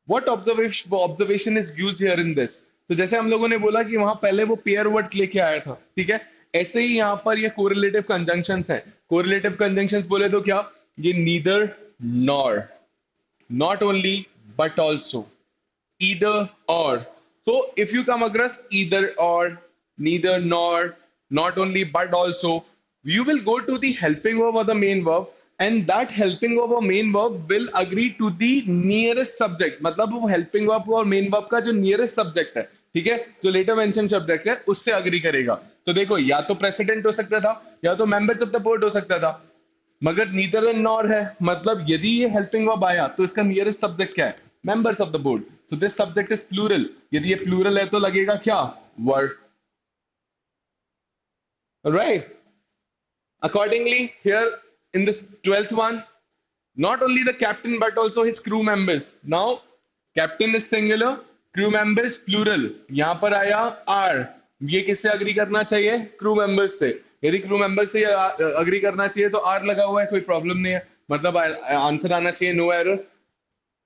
what observation is used here in this. तो जैसे हम लोगों ने बोला कि वहां पहले वो पेयर वर्ड्स लेके आया था, ठीक है, ऐसे ही यहां पर ये कोरिलेटिव कंजंक्शंस हैं। कोरिलेटिव कंजंक्शंस बोले तो क्या, ये neither nor, not only but also, either or. So if you come across either or, neither nor, not only but also, you will go to the helping verb or the main verb, and that helping verb or main verb will agree to the nearest subject। मतलब वो helping verb और main verb का जो nearest subject है, ठीक है, जो later mentioned subject है, उससे agree करेगा। तो देखो, या तो president हो सकता था, या तो members of the board हो सकता था, मगर नीदर एंड नॉर है। मतलब यदि ये हेल्पिंग वर्ब आया तो इसका नियरेस्ट सब्जेक्ट क्या है, members of the board. So this subject is plural. यदि ये प्लूरल है तो लगेगा क्या, word. Right, accordingly here in the 12th one, not only the captain but also his crew members. Now captain is singular, crew members plural, यहां पर आया are, ये किससे अग्री करना चाहिए, क्रू मेंबर्स से। यदि क्रू मेंबर से अग्री करना चाहिए तो आर लगा हुआ है, कोई प्रॉब्लम नहीं है, मतलब आंसर आना चाहिए नो एरर।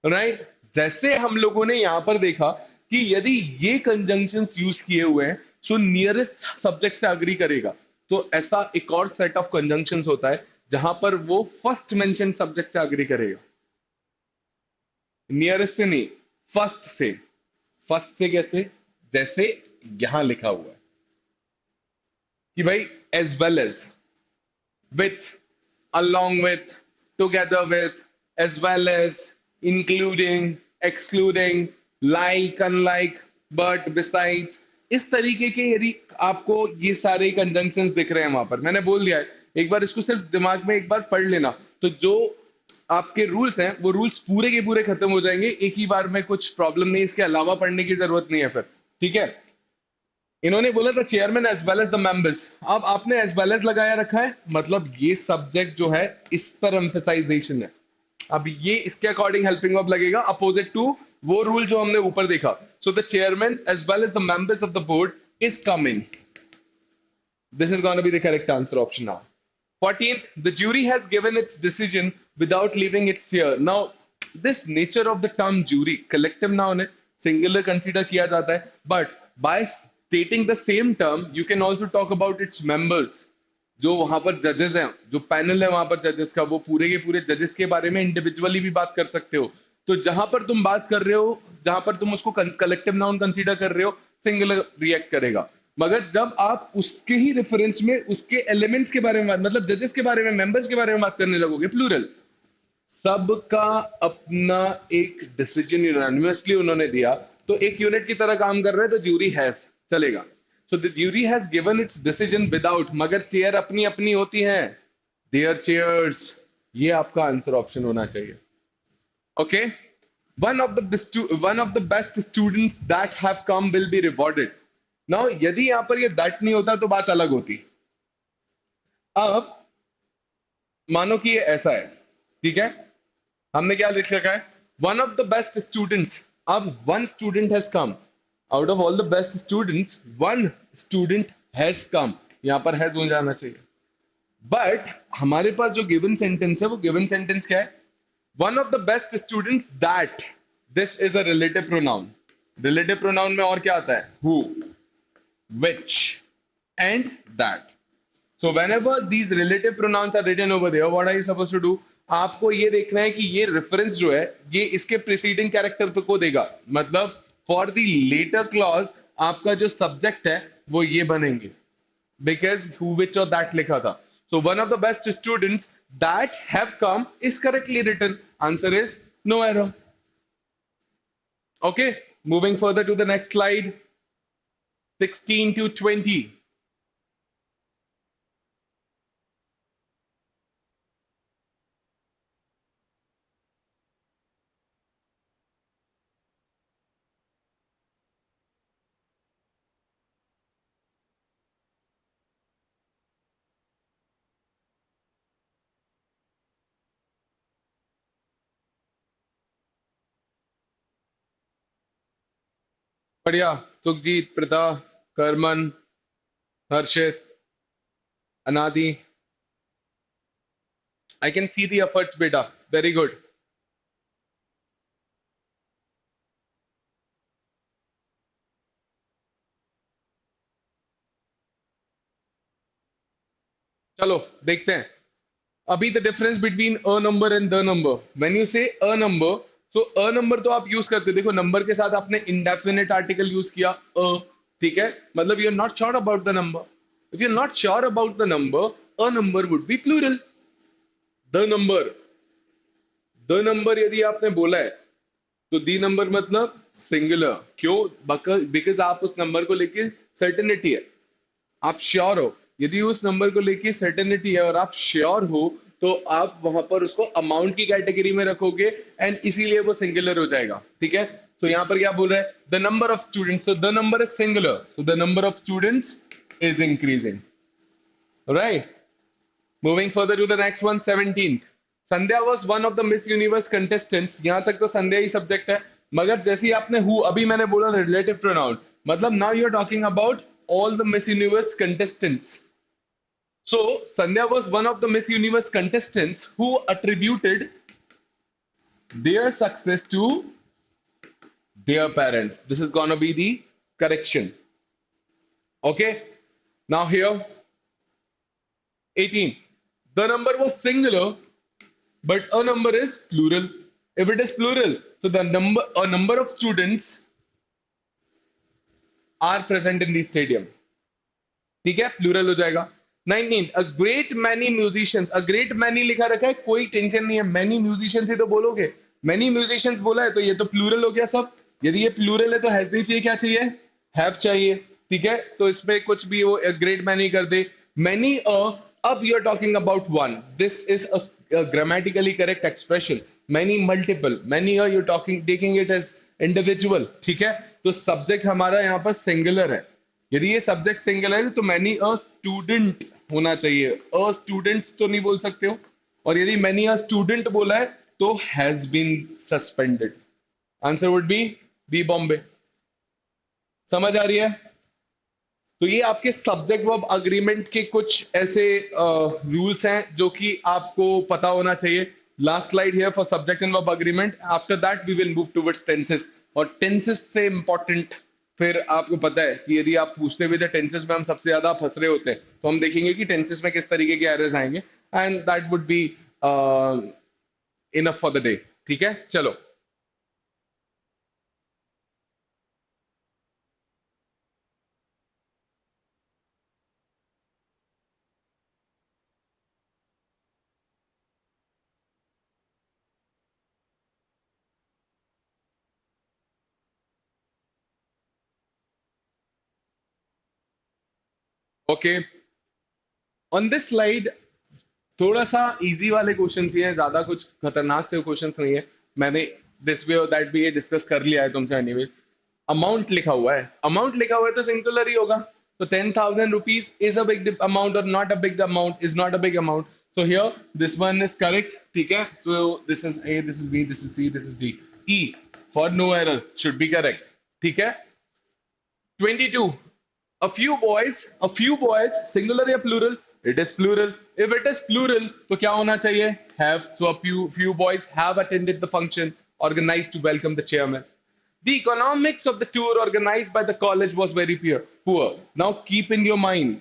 राइट, जैसे हम लोगों ने यहां पर देखा कि यदि ये कंजंक्शंस यूज किए हुए हैं सो नियरेस्ट सब्जेक्ट से अग्री करेगा, तो ऐसा एक और सेट ऑफ कंजंक्शंस होता है जहां पर वो फर्स्ट मेंशन सब्जेक्ट से अग्री करेगा। नियरेस्ट से नहीं, फर्स्ट से। फर्स्ट से कैसे, जैसे यहां लिखा हुआ है कि भाई as well as, with, along with, together with, as well as, including, excluding, like, unlike, but, besides, इस तरीके के यदि आपको ये सारे कंजंक्शंस दिख रहे हैं वहां पर, मैंने बोल दिया है, एक बार इसको सिर्फ दिमाग में एक बार पढ़ लेना, तो जो आपके रूल्स हैं वो रूल्स पूरे के पूरे खत्म हो जाएंगे एक ही बार में, कुछ प्रॉब्लम नहीं, इसके अलावा पढ़ने की जरूरत नहीं है फिर। ठीक है, इन्होंने बोला था chairman as well as the members, अब आपने एज वेल एज लगाया रखा है, मतलब ये सब्जेक्ट जो है इस पर एम्फेसाइजेशन है। अब ये इसके अकॉर्डिंग हेल्पिंग वर्ब लगेगा, अपोजिट टू वो रूल जो हमने ऊपर देखा। So the chairman as well as the members of the board is coming, this is gonna be the correct answer option now. 14th, the jury has given its decision without leaving its chair. Now, this nature of the term jury, collective noun है, singular consider किया जाता है, but by stating the same term, you can also talk about its members. जो वहां पर जजेस हैं, जो पैनल है वहां पर जजेस का, वो पूरे के पूरे जजेस के बारे में इंडिविजुअली भी बात कर सकते हो. तो जहां पर तुम बात कर रहे हो, जहां पर तुम उसको कलेक्टिव नाउन कंसीडर कर रहे हो, सिंगुलर रिएक्ट करेगा. मगर जब आप उसके ही रेफरेंस में उसके एलिमेंट्स के बारे में मतलब जजेस के बारे में, मेंबर्स के बारे में बात करने लगोगे, प्लूरल, सबका अपना एक डिसीजन यूनानिमसली उन्होंने दिया, तो एक यूनिट की तरह काम कर रहे हैं, तो ज्यूरी हैज चलेगा. So the jury has given it's decision without, मगर चेयर अपनी अपनी होती हैं, देयर चेयर्स. ये आपका आंसर ऑप्शन होना चाहिए. Okay, one of the best students that have come will be rewarded. Now यदि यहां पर ये दैट नहीं होता तो बात अलग होती. अब मानो कि ये ऐसा है, ठीक है, हमने क्या लिख रखा है, one of the best students. अब one student has come, out of all the best students one student has come, यहां पर हैज हो जाना चाहिए. बट हमारे पास जो गिवन सेंटेंस है, वो गिवन सेंटेंस क्या है, one of the best students that, this is a relative pronoun. Relative pronoun में और क्या आता है, who, which and that. So whenever these relative pronouns are written over there, what are you supposed to do? आपको ये देखना है कि ये रेफरेंस जो है, ये इसके प्रीसीडिंग कैरेक्टर को देगा. मतलब फॉर द लेटर क्लॉज आपका जो सब्जेक्ट है वो ये बनेंगे, बिकॉज हु विच और दैट लिखा था. So one of the best students that have come is correctly written. Answer is no error. Okay, moving further to the next slide. 16 to 20. बढ़िया. Sukhjeet, Prada, Karman, Harshit, Anadi, I can see the efforts बेटा, very good. चलो देखते हैं. अभी the difference between a number and the number. When you say a number, so a number तो आप use करते हो, देखो नंबर के साथ आपने इंडेफिनिट आर्टिकल यूज किया अ, ठीक है, मतलब you are not sure about the number. If you are not sure about the number, a number would be plural. The number, the number यदि आपने बोला है तो दी नंबर मतलब सिंगुलर. क्यों? बिकॉज आप उस नंबर को लेके सर्टेनिटी है, आप श्योर हो. यदि उस नंबर को लेके सर्टेनिटी है और आप श्योर हो, तो आप वहां पर उसको अमाउंट की कैटेगरी में रखोगे, एंड इसीलिए वो सिंगुलर हो जाएगा. ठीक है, तो यहां पर क्या बोल रहा है, the number of students, so the number is singular, so the number of students is increasing. Right, moving further to the next one. 17th, Sandhya was one of the Miss Universe contestants. यहां तक तो संध्या ही subject है, मगर जैसे ही आपने who, अभी मैंने बोला रिलेटिव प्रोनाउन, मतलब now you are talking about all the Miss Universe contestants. So, Sandhya was one of the Miss Universe contestants who attributed their success to their parents. This is gonna be the correction. Okay? Now here, 18. The number was singular, but a number is plural. If it is plural, so the number, a number of students are present in the stadium. ठीक है, plural हो जाएगा. 19, a great many musicians, a great many लिखा रखा है, कोई tension नहीं है, many musicians ही तो बोलोगे. many musicians बोला है तो ये तो प्लूरल हो गया सब. यदि ये प्लूरल है तो हैज नहीं चाहिए, क्या चाहिए, हैव चाहिए. ठीक है, तो इसमें कुछ भी वो ग्रेट मैनी कर दे. मैनी अ, अब you are talking about one, this is a grammatically correct expression. Many multiple, many uh you talking taking it as individual. ठीक है, तो सब्जेक्ट हमारा यहाँ पर सिंगुलर है. यदि ये सब्जेक्ट सिंगुलर है तो मैनी अ स्टूडेंट होना चाहिए, अ स्टूडेंट्स तो नहीं बोल सकते हो. और यदि मैनी अ स्टूडेंट बोला है तो has been suspended. Answer would be B Bombay. समझ आ रही है? तो ये आपके सब्जेक्ट वर्ब अग्रीमेंट के कुछ ऐसे रूल्स हैं जो कि आपको पता होना चाहिए. Last slide here for subject and verb agreement. After that we will move towards tenses. और टेंसेस से इंपॉर्टेंट, फिर आपको पता है कि यदि आप पूछते हुए थे टेंसेस में हम सबसे ज्यादा फंस रहे होते हैं, तो हम देखेंगे कि टेंसेस में किस तरीके के एरर्स आएंगे. And that would be enough for the day. ठीक है, चलो. ओके, ऑन दिस स्लाइड थोड़ा सा इजी वाले क्वेश्चन ही हैं, ज्यादा कुछ खतरनाक से क्वेश्चन नहीं है. मैंने दिस वे और दैट भी ये डिस्कस कर लिया है तुमसे एनीवेज. अमाउंट लिखा हुआ है, अमाउंट लिखा हुआ है तो सिंगुलर ही होगा. तो 10,000 rupees is a big amount or not a big amount is not a big amount. So here this one is correct. ठीक है, so this is A, this is B, this is C, this is D. E for no error should be correct. ठीक है. 22. A few boys, singular या plural? It is plural. If it is plural, तो क्या होना चाहिए? Have. So a few boys have attended the function organized to welcome the chairman. The economics of the tour organized by the college was very poor. Now keep in your mind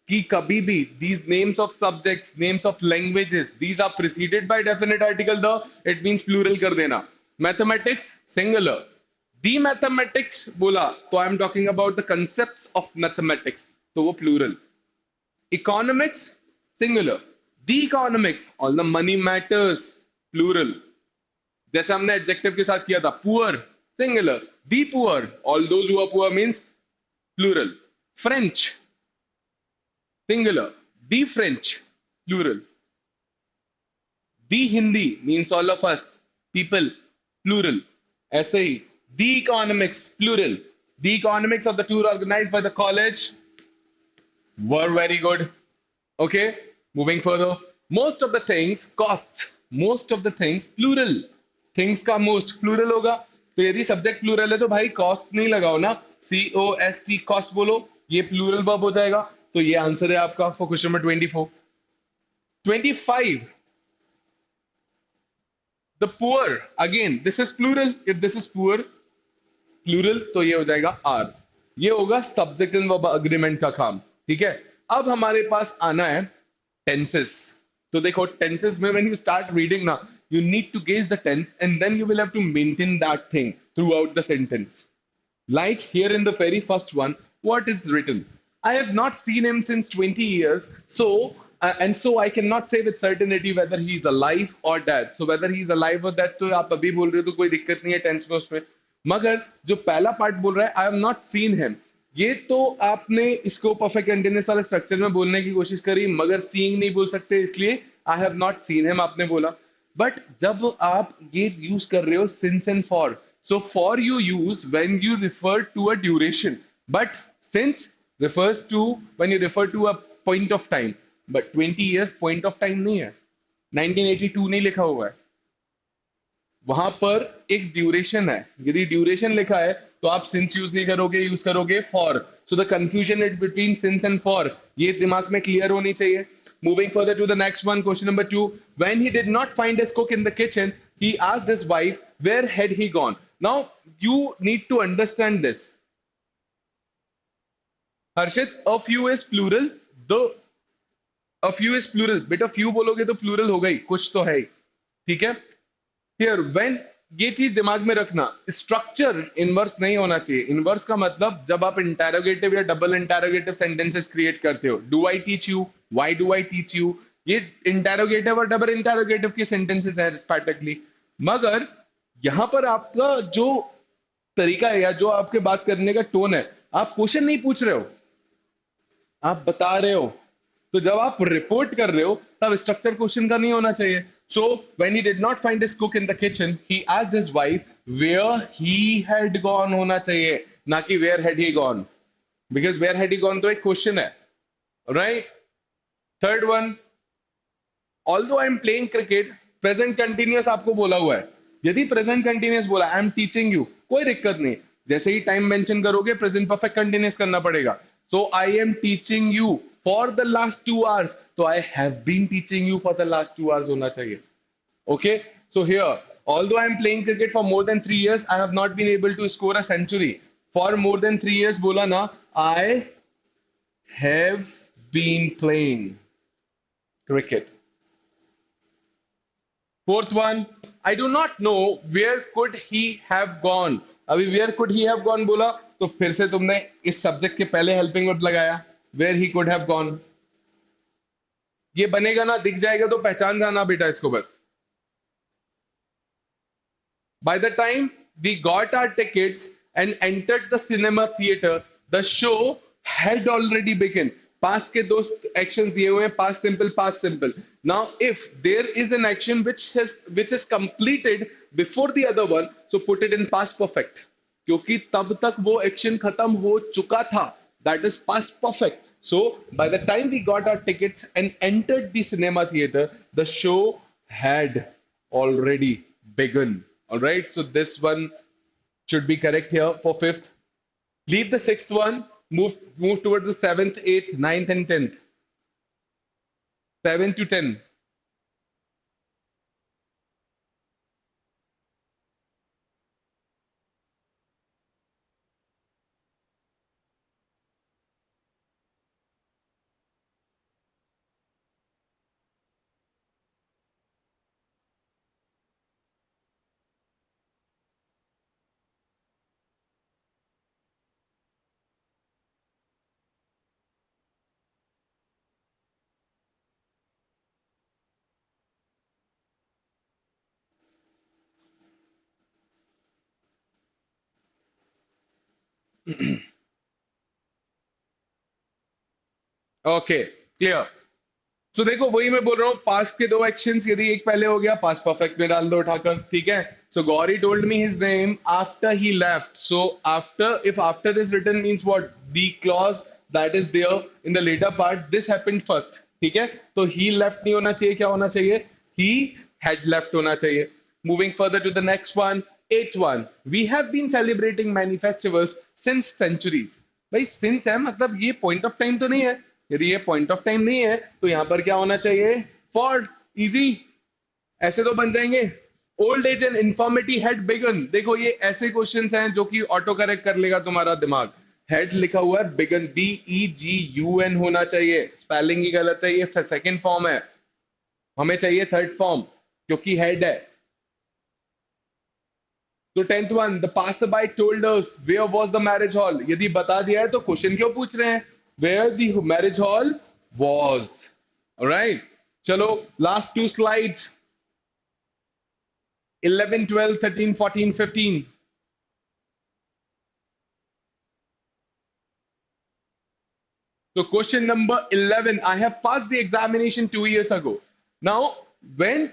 कि कभी भी these names of subjects, names of languages, these are preceded by definite article the, it means plural कर देना. Mathematics singular. The mathematics बोला तो I am talking about the concepts of mathematics, तो वो plural. Economics singular. The economics, all the money matters, plural. जैसे हमने adjective के साथ किया था. Poor singular. The poor, all those who are poor means plural. French singular. The French plural. The Hindi means all of us people plural. ऐसे ही the economics plural. The economics of the tour organised by the college were very good. Okay, moving further. Most of the things cost. Most of the things plural. Things का most plural होगा. तो यदि subject plural है तो भाई cost नहीं लगाओ ना, COST कॉस्ट बोलो, ये प्लूरल वर्ब हो जाएगा. तो ये आंसर है आपका for question number 24. 25. The poor, again this is plural. If this is poor plural तो ये हो जाएगा आर. ये होगा सब्जेक्ट एंड वर्ब अग्रीमेंट का काम. ठीक है, अब हमारे पास आना है टेंसेस. तो देखो टेंसेस में व्हेन यू स्टार्ट रीडिंग ना, you need to gauge the tense and then you will have to maintain that thing throughout the sentence. Like here in the very first one, what is written? I have not seen him since 20 years, so and so I cannot say with certainty whether he is alive or dead. So whether he is alive or dead तो आप अभी बोल रहे हो तो कोई दिक्कत नहीं है टेंस में उसमें. मगर जो पहला पार्ट बोल रहा है I have not seen him, ये तो आपने इसको परफेक्ट कंटीन्यूअस वाले स्ट्रक्चर में बोलने की कोशिश करी, मगर सीइंग नहीं बोल सकते, इसलिए I have not seen him आपने बोला. बट जब आप ये यूज कर रहे हो since and for, so for you use when you refer to a duration, but since refers to when you refer to a point of time. But 20 years point of time नहीं है, 1982 नहीं लिखा हुआ है वहां पर, एक ड्यूरेशन है. यदि ड्यूरेशन लिखा है तो आप सिंस यूज नहीं करोगे, यूज करोगे for. So the confusion it between since and for ये दिमाग में क्लियर होनी चाहिए. Moving further to the next one, question number 2. When he did not find his cook in the kitchen, he asked his wife, where had he gone? Now, you need to understand this. Harshit, a few is plural. The a few is plural. बेटा few बोलोगे तो plural हो गई, कुछ तो है ही. ठीक है. Here, when ये चीज दिमाग में रखना, स्ट्रक्चर इनवर्स नहीं होना चाहिए. इनवर्स का मतलब जब आप इंटेरोगेटिव या डबल इंटेरोगेटिव सेंटेंसेस क्रिएट करते हो, do I teach you, why do I teach you, ये इंटेरोगेटिव और डबल इंटेरोगेटिव के सेंटेंसेस हैं रिस्पेक्टिवली. मगर यहां पर आपका जो तरीका है या जो आपके बात करने का टोन है, आप क्वेश्चन नहीं पूछ रहे हो, आप बता रहे हो. तो जब आप रिपोर्ट कर रहे हो तब स्ट्रक्चर क्वेश्चन का नहीं होना चाहिए. So when he did not find his cook in the kitchen, he asked his wife where he had gone होना चाहिए, ना कि where had he gone, because where had he gone तो एक क्वेश्चन है, right? Third one, although I am playing cricket, present continuous आपको बोला हुआ है. यदि present continuous बोला I am teaching you, कोई दिक्कत नहीं. जैसे ही टाइम मेंशन करोगे प्रेजेंट परफेक्ट कंटिन्यूस करना पड़ेगा. So I am teaching you for the last 2 hours, तो I have been teaching you for the last 2 hours होना चाहिए. Okay, so here, although I'm playing cricket for more than 3 years, I have not been able to score a century. For more than 3 years, bola na, I have been playing cricket. Fourth one, I do not know where could he have gone. अभी where could he have gone बोला तो फिर से तुमने इस subject के पहले helping verb लगाया, where he could have gone. ये बनेगा ना, दिख जाएगा तो पहचान जाना बेटा इसको बस. By the time we got our tickets and entered the cinema theater, the show had already begun. Past के दो actions दिए हुए हैं, past simple, past simple. Now, if there is an action which is completed before the other one, so put it in past perfect. क्योंकि तब तक वो action खत्म हो चुका था. That is past perfect. So, by the time we got our tickets and entered the cinema theater, the show had already begun. All right, so this one should be correct here for fifth. Leave the sixth one. Move towards the seventh, eighth, ninth, and 10th. 7 to 10. Okay, clear. तो देखो वही मैं बोल रहा हूँ, past के दो actions यदि एक पहले हो गया पास्ट परफेक्ट में डाल दो उठाकर, ठीक है. So Gauri told me his name after he left. So after, if after is written means what, the clause that is there in the latter part, this happened first, ठीक है. तो ही लेफ्ट नहीं होना चाहिए, क्या होना चाहिए, ही हैड लेफ्ट होना चाहिए. Moving further to the next one, eight one. We have been celebrating many festivals since centuries. भाई सिंस है मतलब ये पॉइंट ऑफ टाइम तो नहीं है. यदि ये पॉइंट ऑफ टाइम नहीं है तो यहां पर क्या होना चाहिए, फॉर. इजी, ऐसे तो बन जाएंगे. Old age and infirmity had begun. देखो ये ऐसे क्वेश्चंस हैं जो कि ऑटो करेक्ट कर लेगा तुम्हारा दिमाग. हेड लिखा हुआ है, बिगन BEGUN होना चाहिए. स्पेलिंग ही गलत है, ये सेकंड फॉर्म है, हमें चाहिए थर्ड फॉर्म क्योंकि हेड है. तो 10th one, the passer by told us where was the marriage hall. यदि बता दिया है तो क्वेश्चन क्यों पूछ रहे हैं, where the marriage hall was. All right, chalo, last two slides. 11, 12, 13, 14, 15. So question number 11, I have passed the examination 2 years ago. Now, when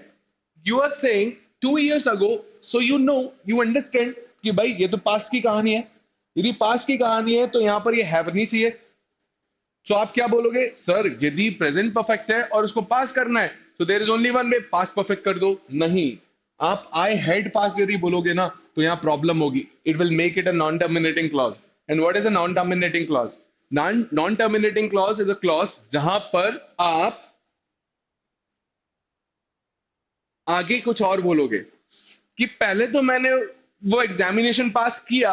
you are saying 2 years ago, so you understand कि भाई ये तो past की कहानी है. यदि past की कहानी है तो यहां पर ये हैव नहीं चाहिए. तो आप क्या बोलोगे, सर यदि प्रेजेंट परफेक्ट है और उसको पास करना है तो there is only one way, pass perfect कर दो. नहीं, आप आई हैड पास यदि बोलोगे ना तो यहां प्रॉब्लम होगी. It will make it a non terminating clause. And what is a non terminating clause? Non terminating clause is a clause जहां पर आप आगे कुछ और बोलोगे कि पहले तो मैंने वो एग्जामिनेशन पास किया,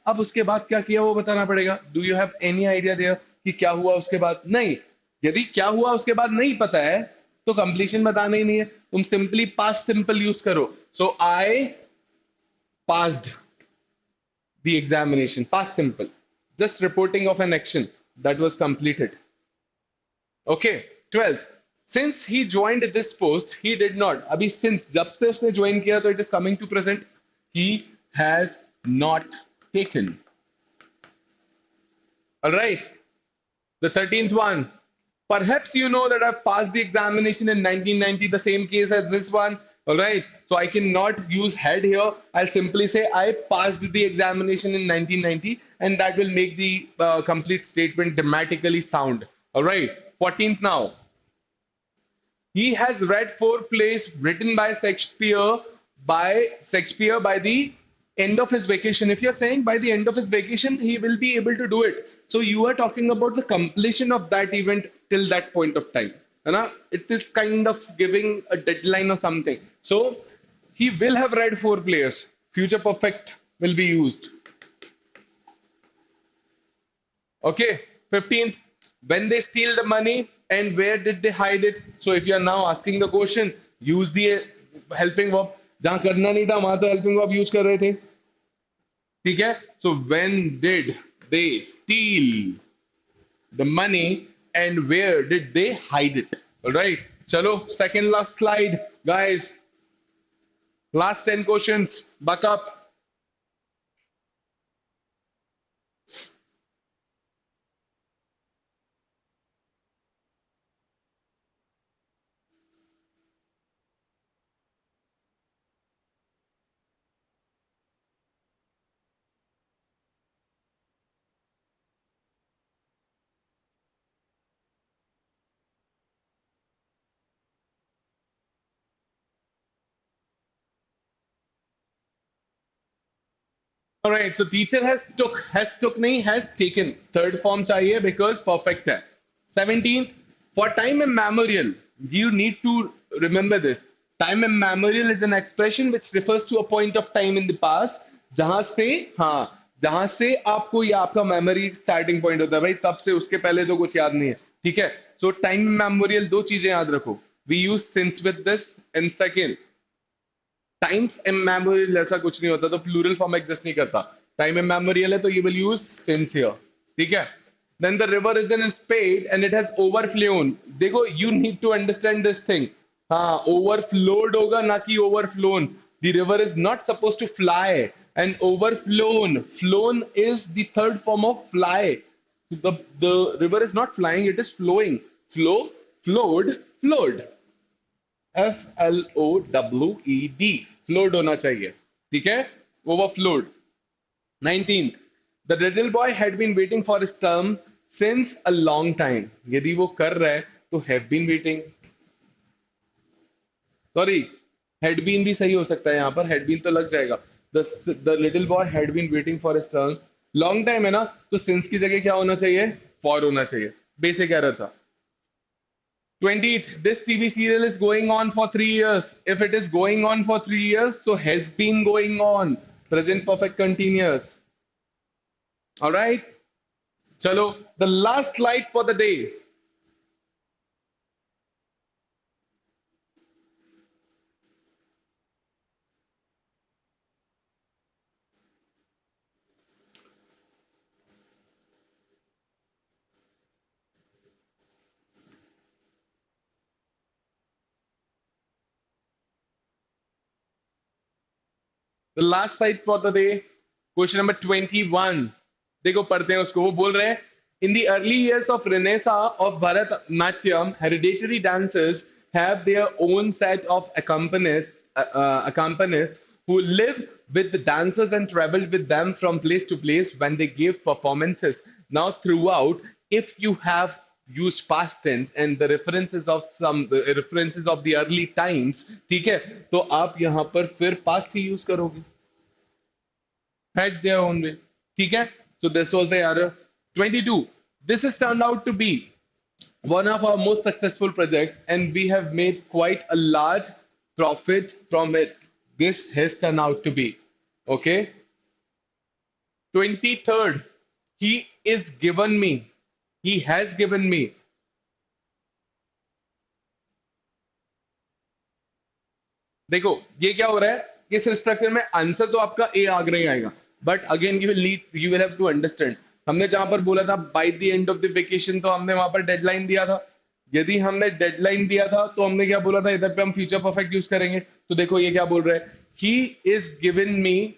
अब उसके बाद क्या किया वो बताना पड़ेगा. Do you have any idea there कि क्या हुआ उसके बाद? नहीं. यदि क्या हुआ उसके बाद नहीं पता है तो कंप्लीशन बताना ही नहीं है. तुम सिंपली पास्ट सिंपल यूज करो. So I passed the examination, past simple, just reporting of an action that was completed. Okay. 12th, since he joined this post he did not. अभी since जब से उसने join किया तो it is coming to present. he has not taken. All right. The 13th one. Perhaps you know that I've passed the examination in 1990, the same case as this one. All right. So I cannot use had here. I'll simply say I passed the examination in 1990, and that will make the complete statement dramatically sound. All right. 14th now. He has read 4 plays written by Shakespeare by the end of his vacation. If you're saying by the end of his vacation he will be able to do it, so you are talking about the completion of that event till that point of time, है ना? It is kind of giving a deadline or something. So he will have read four players. Future perfect will be used. Okay. 15th, when they steal the money and where did they hide it? So if you are now asking the question, use the helping verb. जहां करना नहीं था वहां तो helping verb use कर रहे थे, ठीक है? So when did they steal the money and where did they hide it? All right. चलो second last slide, guys. Last 10 questions. Buck up. All right, so teacher has took नहीं, has taken. Third form चाहिए because perfect है. 17th, for time immemorial, you need to remember this. Time immemorial is an expression which refers to a point of time in the past जहां से, हाँ, जहां से आपको या आपका मेमोरी स्टार्टिंग पॉइंट होता है भाई, तब से उसके पहले तो कुछ याद नहीं है, ठीक है? सो टाइम मेमोरियल दो चीजें याद रखो. We use since with this. And second, times immemorial ऐसा कुछ नहीं होता, तो प्लूरल फॉर्म एग्जिस्ट नहीं करता. टाइम इमेमोरियल है तो you will use since here, ठीक है? Then the river is in spate and it has overflown. देखो, you need to understand this thing. हाँ, ओवरफ्लोड होगा ना कि overflown. The river is not suppose to fly and overflown. Flown is the third form of fly. The river is not flying, it is flowing. Flow, flowed, flowed. FLOWED. Flowed होना चाहिए, ठीक है? Overflowed. 19th, the little boy had been waiting for his term since a long time. यदि वो कर रहा है तो have been waiting. Sorry, had been भी सही हो सकता है, यहां पर had been तो लग जाएगा. the little boy had been waiting for his turn. Long time है ना, तो since की जगह क्या होना चाहिए? for होना चाहिए. बेसिक एरर था. 20th, this TV serial is going on for 3 years. If it is going on for 3 years, so has been going on. Present perfect continuous. All right. Chalo, the last slide for the day. The last slide for the day. Question number 21. देखो पढ़ते हैं उसको. वो बोल रहे हैं, in the early years of Renaissance of Bharatanatyam, hereditary dancers have their own set of accompanists who live with the dancers and traveled with them from place to place when they gave performances. Now, throughout, if you have used past tense and the references of the early times, ठीक है, तो आप यहां पर फिर past ही use करोगे. Had their own way, ठीक है? So this was the error. 22. This has turned out to be one of our most successful projects and we have made quite a large profit from it. This has turned out to be. Okay. 23rd. He is given me. He has given me. देखो ये क्या हो रहा है, इस structure में answer तो आपका ए आगे ही आएगा, but again you will have to understand. हमने जहां पर बोला था by the end of the vacation, तो हमने वहां पर डेडलाइन दिया था. यदि हमने डेडलाइन दिया था तो हमने क्या बोला था, इधर पे हम फ्यूचर परफेक्ट यूज करेंगे. तो देखो ये क्या बोल रहा है, he is given me.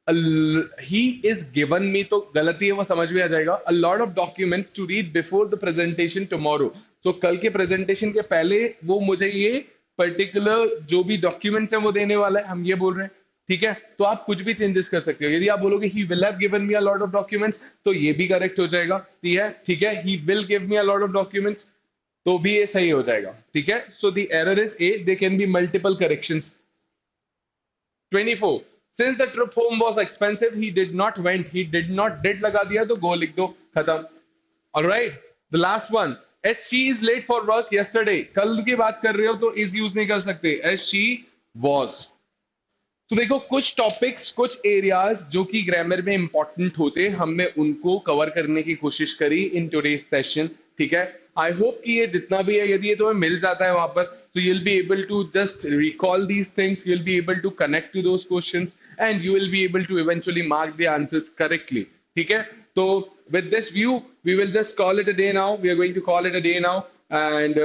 He is given me तो गलती है, वो समझ में आ जाएगा. A lot of documents to read before the presentation tomorrow. तो कल के प्रेजेंटेशन के पहले वो मुझे ये पर्टिकुलर जो भी डॉक्यूमेंट्स हैं वो देने वाला है, हम ये बोल रहे हैं, ठीक है? तो आप कुछ भी चेंजेस कर सकते हो. यदि आप बोलोगे he will have given me a lot of documents, तो ये भी करेक्ट हो जाएगा, ठीक है? He will give me a lot of documents, तो भी ये सही हो जाएगा, ठीक है? So the error is a, they can be multiple corrections. 24. Since the trip home was expensive he did not went, he did not did लगा दिया तो गो लिख दो, खत्म। Alright, the last one, S she is late for work yesterday, कल की बात कर रहे हो तो इज यूज नहीं कर सकते, एस शी वॉज। तो देखो कुछ टॉपिक्स, कुछ एरियाज जो कि ग्रामर में इंपॉर्टेंट होते, हमने उनको कवर करने की कोशिश करी इन टुडेज सेशन। ठीक है, आई होप कि ये जितना भी है, यदि ये तुम्हें मिल जाता है वहां पर, तो you will be able to just recall these things, you will be able to connect to those questions and you will be able to eventually mark the answers correctly. ठीक है, तो with this view we will just call it a day now, we are going to call it a day now and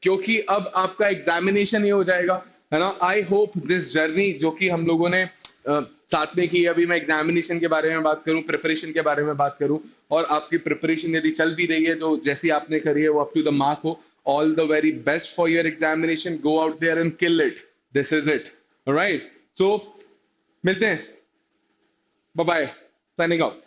क्योंकि अब आपका examination ही हो जाएगा, है ना। आई होप दिस जर्नी जो कि हम लोगों ने साथ में की, अभी मैं एग्जामिनेशन के बारे में बात करूं, प्रिपरेशन के बारे में बात करूं, और आपकी प्रिपरेशन यदि चल भी रही है तो जैसी आपने करी है वो अप टू द मार्क हो। All the very best for your examination, go out there and kill it, this is it. Alright, so मिलते हैं, बाय बाय, साइनिंग आउट।